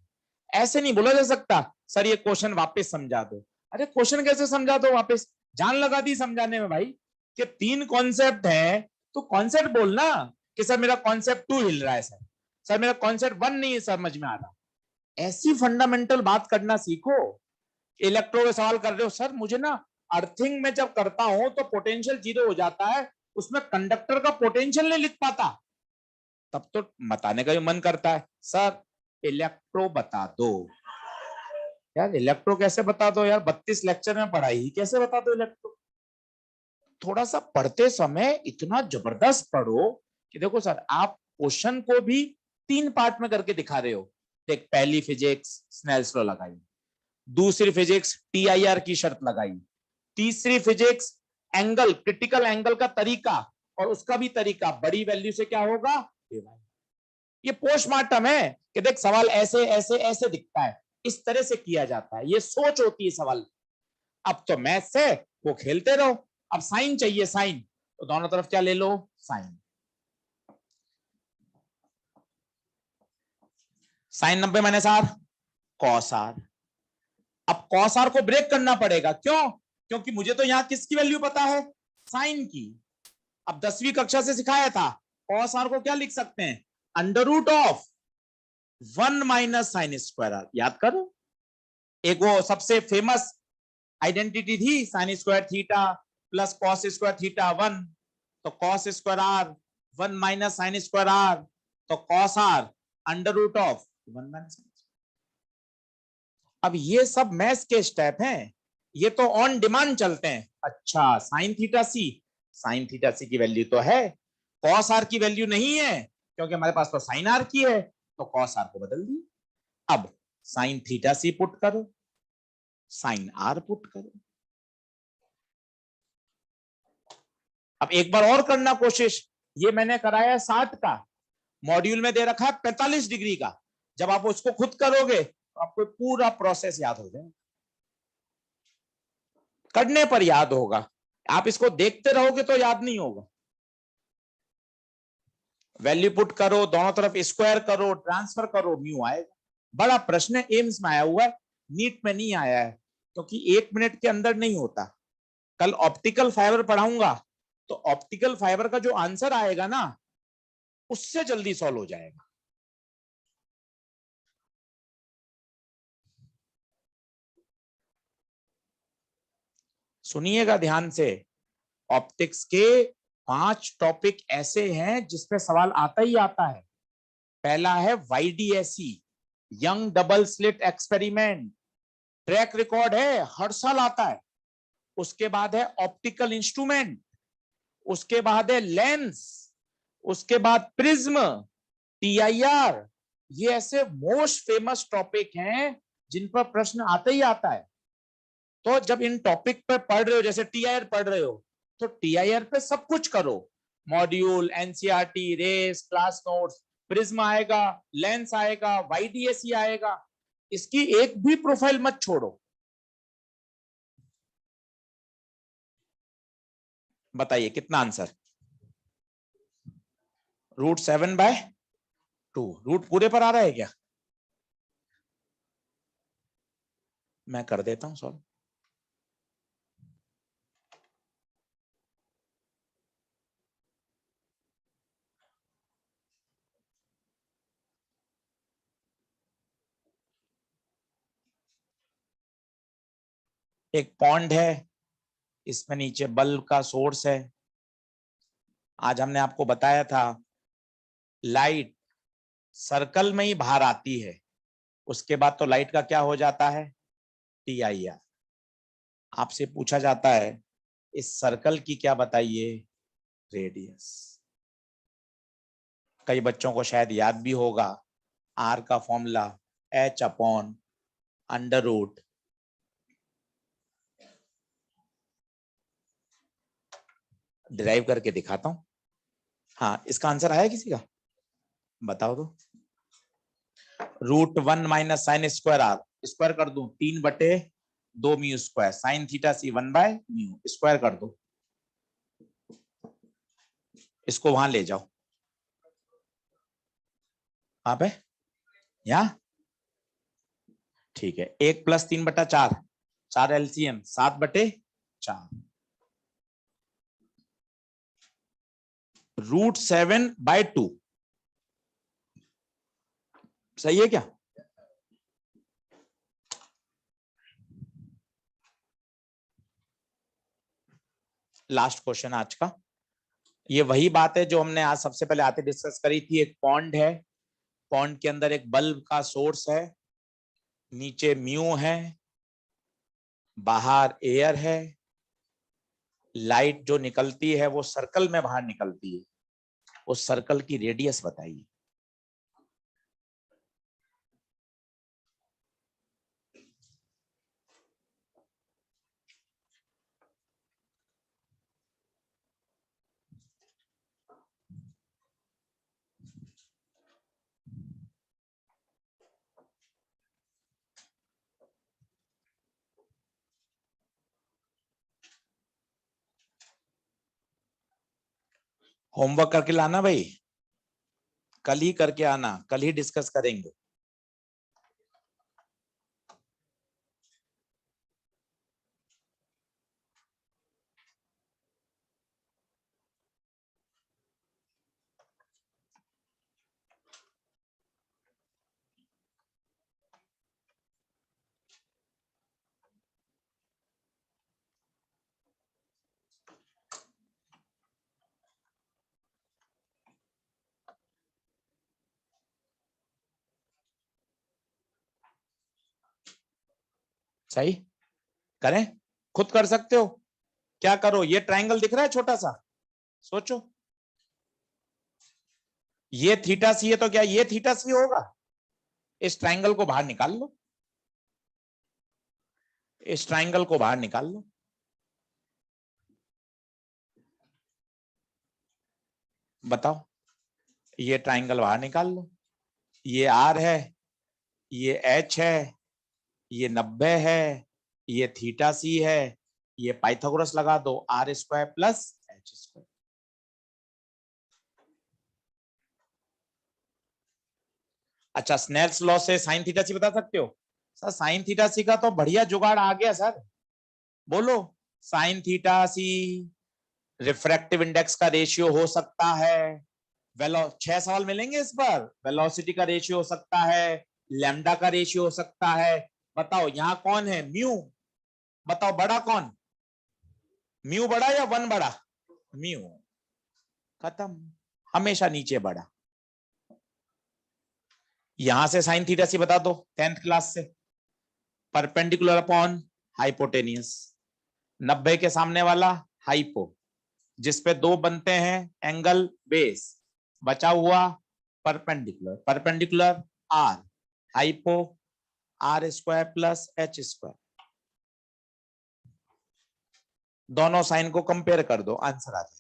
Speaker 1: ऐसे नहीं बोला जा सकता। सर ये क्वेश्चन वापस समझा दो। अरे क्वेश्चन कैसे समझा दो वापस? जान लगा दी समझाने में भाई। कि 3 कॉन्सेप्ट है तो कॉन्सेप्ट बोलना कि सर मेरा कॉन्सेप्ट 2 हिल रहा है सर, सर मेरा कॉन्सेप्ट 1 नहीं समझ में आ रहा। ऐसी फंडामेंटल बात करना सीखो। इलेक्ट्रो में सवाल कर रहे हो, सर मुझे ना अर्थिंग में जब करता हूं तो पोटेंशियल 0 हो जाता है, उसमें कंडक्टर का पोटेंशियल नहीं लिख पाता। तब तो बताने का भी मन करता है, सर इलेक्ट्रो बता दो। यार इलेक्ट्रो कैसे बता दो यार, 32 लेक्चर में पढ़ाई कैसे बता दो इलेक्ट्रो? थोड़ा सा पढ़ते समय इतना जबरदस्त पढ़ो कि देखो सर आप क्वेश्चन को भी 3 पार्ट में करके दिखा रहे हो। देख, पहली फिजिक्स स्नेल्स लॉ लगाई, दूसरी फिजिक्स TIR की शर्त लगाई, तीसरी फिजिक्स एंगल, क्रिटिकल एंगल का तरीका, और उसका भी तरीका बड़ी वैल्यू से क्या होगा? ये पोस्टमार्टम है कि देख सवाल ऐसे ऐसे ऐसे दिखता है, इस तरह से किया जाता है, ये सोच होती है सवाल। अब तो मैथ से वो खेलते रहो। अब साइन चाहिए, साइन, तो दोनों तरफ क्या ले लो? Sine. Sine 90 minus R cos R। अब कॉस R को ब्रेक करना पड़ेगा, क्यों? क्योंकि मुझे तो यहां किसकी वैल्यू पता है? साइन की। अब 10वीं कक्षा से सिखाया था, कॉस R को क्या लिख सकते हैं? Under root of 1 minus sine square R। याद करो, एक वो सबसे फेमस आइडेंटिटी थी, sine square theta plus cos square theta 1। तो cos square R 1 minus sine square R, तो cos R under root of 1 minus. अब ये सब मैथ्स के स्टेप हैं, ये तो ऑन डिमांड चलते हैं। अच्छा, साइन थीटा सी, साइन थीटा सी की वैल्यू तो है, कॉस आर की वैल्यू नहीं है, क्योंकि हमारे पास तो साइन आर की है, तो कॉस आर को बदल दी। अब साइन थीटा सी पुट करो, साइन आर पुट करो। अब एक बार और करना कोशिश, ये मैंने कराया 60 का, मॉड्यूल में दे रखा है 45 डिग्री का। जब आप उसको खुद करोगे तो आपको पूरा प्रोसेस याद हो जाएगा, करने पर याद होगा। आप इसको देखते रहोगे तो याद नहीं होगा। वैल्यू पुट करो, दोनों तरफ स्क्वायर करो, ट्रांसफर करो, म्यू आएगा। बड़ा प्रश्न एम्स में आया हुआ है, नीट में नहीं आया है, क्योंकि 1 मिनट के अंदर नहीं होता। कल ऑप्टिकल फाइबर पढ़ाऊंगा, तो ऑप्टिकल फाइबर का जो आंसर आएगा ना, उससे जल्दी सॉल्व हो जाएगा। सुनिएगा ध्यान से, ऑप्टिक्स के 5 टॉपिक ऐसे हैं जिसपे सवाल आता ही आता है। पहला है YDSE, young double slit experiment, track record है, हर साल आता है। उसके बाद है ऑप्टिकल इंस्ट्रूमेंट, उसके बाद है लेंस, उसके बाद प्रिज्म, TIR, ये ऐसे मोस्ट फेमस टॉपिक हैं जिन पर प्रश्न आता ही आता है। तो जब इन टॉपिक पर पढ़ रहे हो, जैसे टीआईआर पढ़ रहे हो, तो टीआईआर पे सब कुछ करो, मॉड्यूल, एनसीईआरटी, रेस, क्लास नोट्स, प्रिज्म आएगा, लेंस आएगा, वाईडीएसई आएगा, इसकी एक भी प्रोफाइल मत छोड़ो। बताइए कितना आंसर? √7/2। रूट पूरे पर आ रहा है क्या? मैं कर देता हूं सॉल्व। एक पॉन्ड है, इसमें नीचे बल्ब का सोर्स है। आज हमने आपको बताया था लाइट सर्कल में ही बाहर आती है, उसके बाद तो लाइट का क्या हो जाता है? टीआईआर। आपसे पूछा जाता है इस सर्कल की क्या बताइए? रेडियस। कई बच्चों को शायद याद भी होगा, आर का फॉर्मूला h/√। डिराइव करके दिखाता हूं। हाँ, इसका आंसर आया किसी का? बताओ तो। √1 - sin²r स्क्वायर कर दूं, 3/2 म्यू स्क्वायर sin थीटा c 1/μ स्क्वायर कर दो। इसको वहां ले जाओ। वहां पे, यहाँ ठीक है। 1 + 3/4, 4 LCM 7/4, √7/2 सही है क्या? लास्ट क्वेश्चन आज का। ये वही बात है जो हमने आज सबसे पहले आते डिस्कस करी थी। एक पॉन्ड है, पॉन्ड के अंदर एक बल्ब का सोर्स है, नीचे म्यू है, बाहर एयर है, लाइट जो निकलती है वो सर्कल में बाहर निकलती है, उस सर्कल की रेडियस बताइए। होमवर्क करके लाना भाई, कल ही करके आना, कल ही डिस्कस करेंगे। सही करें, खुद कर सकते हो। क्या करो, ये ट्रायंगल दिख रहा है छोटा सा, सोचो ये थीटा सी है तो क्या ये थीटा सी होगा? इस ट्रायंगल को बाहर निकाल लो, इस ट्रायंगल को बाहर निकाल लो। बताओ, ये ट्रायंगल बाहर निकाल लो। ये आर है, ये एच है, ये 90 है, ये थीटा सी है, ये पाइथागोरस लगा दो, r² + h²। अच्छा, स्नेल्स लॉ से साइन थीटा सी बता सकते हो? सर साइन थीटा सी का तो बढ़िया जुगाड़ आ गया सर। बोलो, साइन थीटा सी रिफ्रैक्टिव इंडेक्स का रेशियो हो सकता है, 6 सवाल मिलेंगे इस पर। वेलोसिटी का रेशियो हो सकता है, लैम्डा का रेशियो हो सकता है। बताओ यहाँ कौन है? म्यू। बताओ बड़ा कौन? म्यू बड़ा या 1 बड़ा? म्यू। खत्म, हमेशा नीचे बड़ा। यहां से साइन थीटा सी बता दो 10th क्लास से। परपेंडिकुलर अपॉन हाइपोटेनियस, 90 के सामने वाला हाइपो, जिसपे 2 बनते हैं एंगल बेस, बचा हुआ perpendicular. Perpendicular R, hypo R square plus H square. दोनों साइन को कंपेयर कर दो, आंसर आ जाए।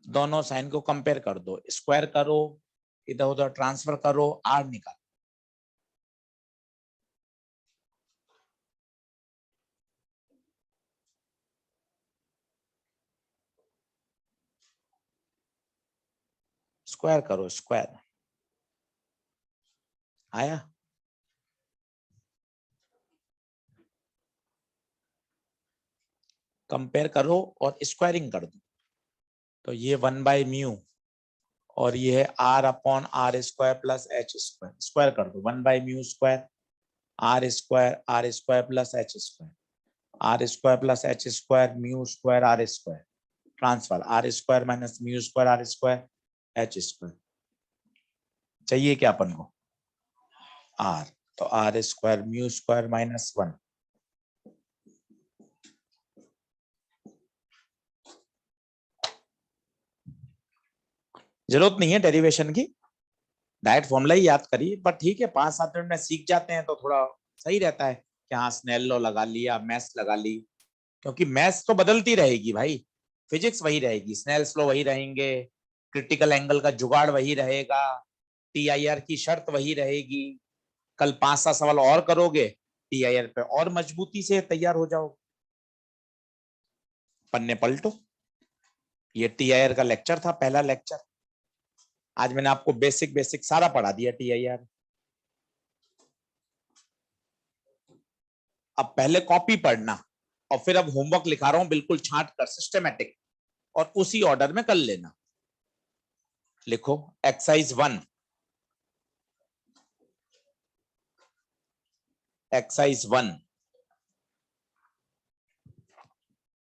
Speaker 1: दोनों साइन को कंपेयर कर दो, स्क्वायर करो, इधर उधर ट्रांसफर करो, आर निकालो। स्क्वायर करो, स्क्वायर आया। कंपेयर करो और स्क्वायरिंग कर दो, तो ये 1/μ और ये है r upon r square plus H square. Square कर दो, 1/μ square r square plus H square, r square plus H square, mu square r square, transfer r square minus mu square r square h square. चाहिए क्या अपन को? R, तो r square mu square minus 1। जरूरत नहीं है derivation की, direct formula ही याद करिए, पर ठीक है 5-7 मिनट में सीख जाते हैं तो थोड़ा सही रहता है कि हाँ स्नेल लॉ लगा लिया, मैथ्स लगा ली, क्योंकि मैथ्स तो बदलती रहेगी भाई, फिजिक्स वही रहेगी, स्नेल्स लॉ वही रहेंगे, क्रिटिकल एंगल का जुगाड़ वही रहेगा, टीआईआर की शर्त वही रहेगी। कल 5-7 सवाल और करोगे, टीआईआर पे और मजबूती से तैयार हो जाओ। पन्ने पलटो, ये टीआईआर का लेक्चर था, पहला लेक्चर। आज मैंने आपको बेसिक बेसिक सारा पढ़ा दिया टीआईआर। अब पहले कॉपी पढ़ना और फिर अब होमवर्क लिखा रहा हूं बिल्कुल छांट कर, सिस्टमेटिक, और उसी ऑर्डर में कर लेना। लिखो एक्सरसाइज 1, एक्सरसाइज 1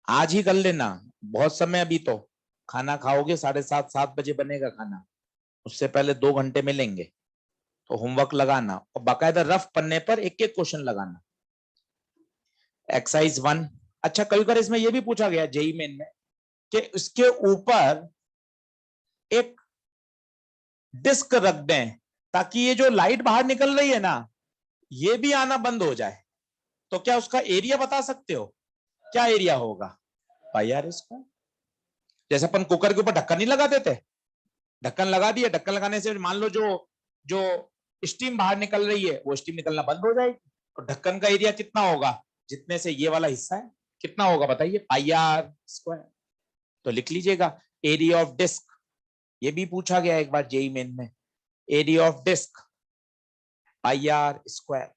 Speaker 1: आज ही कर लेना, बहुत समय अभी तो। खाना खाओगे 7:30-7 बजे बनेगा खाना, उससे पहले 2 घंटे मिलेंगे, तो होमवर्क लगाना और बाकायदा रफ पन्ने पर एक एक क्वेश्चन लगाना। एक्सरसाइज 1। अच्छा, कभी कभी इसमें यह भी पूछा गया जेई मेन में कि इसके ऊपर एक डिस्क रख दें ताकि ये जो लाइट बाहर निकल रही है ना, ये भी आना बंद हो जाए, तो क्या उसका एरिया बता सकते हो? क्या एरिया होगा भाई यार इसका? जैसे अपन कुकर के ऊपर ढक्कन नहीं लगा देते, ढक्कन लगा दिया, ढक्कन लगाने से मान लो जो जो स्टीम बाहर निकल रही है वो स्टीम निकलना बंद हो जाएगी, तो ढक्कन का एरिया कितना होगा? जितने से ये वाला हिस्सा है कितना होगा बताइए? पाई आर स्क्वायर। तो लिख लीजिएगा एरिया ऑफ डिस्क, ये भी पूछा गया एक बार जेई मेन में, area of disc pi r square.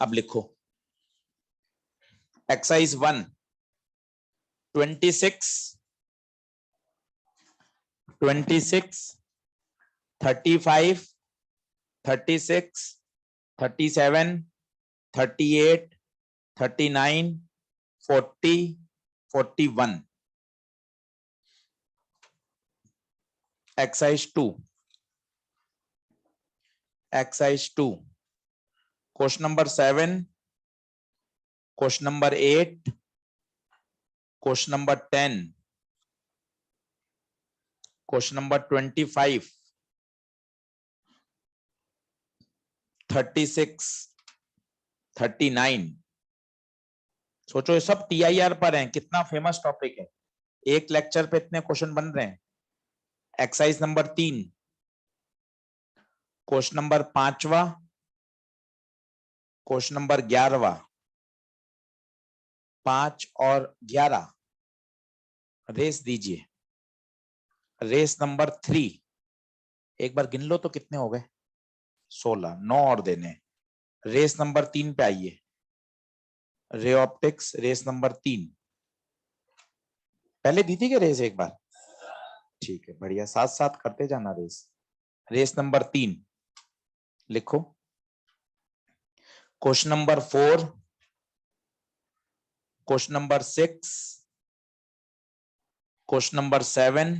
Speaker 1: अब लिखो exercise 1, 26, 35, 36, 37, 38, 39, 40, 41। Exercise 2, exercise 2 question number 7, question number 8, question number 10, question number 25, 36, 39। सोचो ये सब टीआईआर पर हैं, कितना फेमस टॉपिक है, एक लेक्चर पे इतने क्वेश्चन बन रहे हैं। एक्सरसाइज नंबर 3, क्वेश्चन नंबर 5वां, क्वेश्चन नंबर 11वां, 5 और 11 रेस दीजिए। रेस नंबर 3 एक बार गिन लो तो कितने हो गए? 16, 9 और देने। रेस नंबर 3 पे आइए, रे ऑप्टिक्स रेस नंबर 3। पहले दी थी क्या रेस एक बार? ठीक है, बढ़िया, साथ साथ करते जाना रेस। रेस नंबर 3 लिखो। Question number 4, question number 6, question number 7,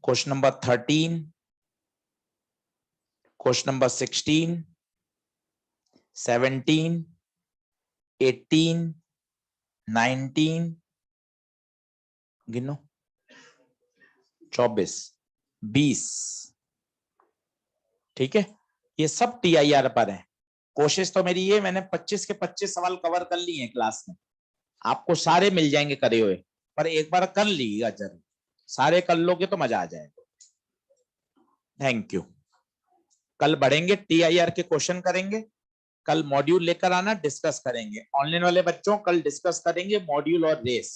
Speaker 1: question number 13, question number 16, 17, 18, 19, गिनो, 24, 20। ठीक है, ये सब TIR पर है। कोशिश तो मेरी ये, मैंने 25 के 25 सवाल कवर कर लिए हैं क्लास में, आपको सारे मिल जाएंगे करे हुए, पर एक बार कर लीजिएगा जरूर, सारे कर लोगे तो मजा आ जाएगा। Thank you. कल बढ़ेंगे, TIR के क्वेश्चन करेंगे, कल मॉड्यूल लेकर आना, डिस्कस करेंगे। ऑनलाइन वाले बच्चों कल डिस्कस करेंगे मॉड्यूल और रेस।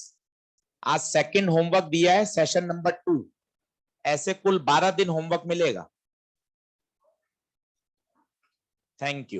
Speaker 1: आज सेकंड होमवर्क दिया है, सेशन नंबर 2, ऐसे कुल 12 दिन होमवर्क मिलेगा। Thank you.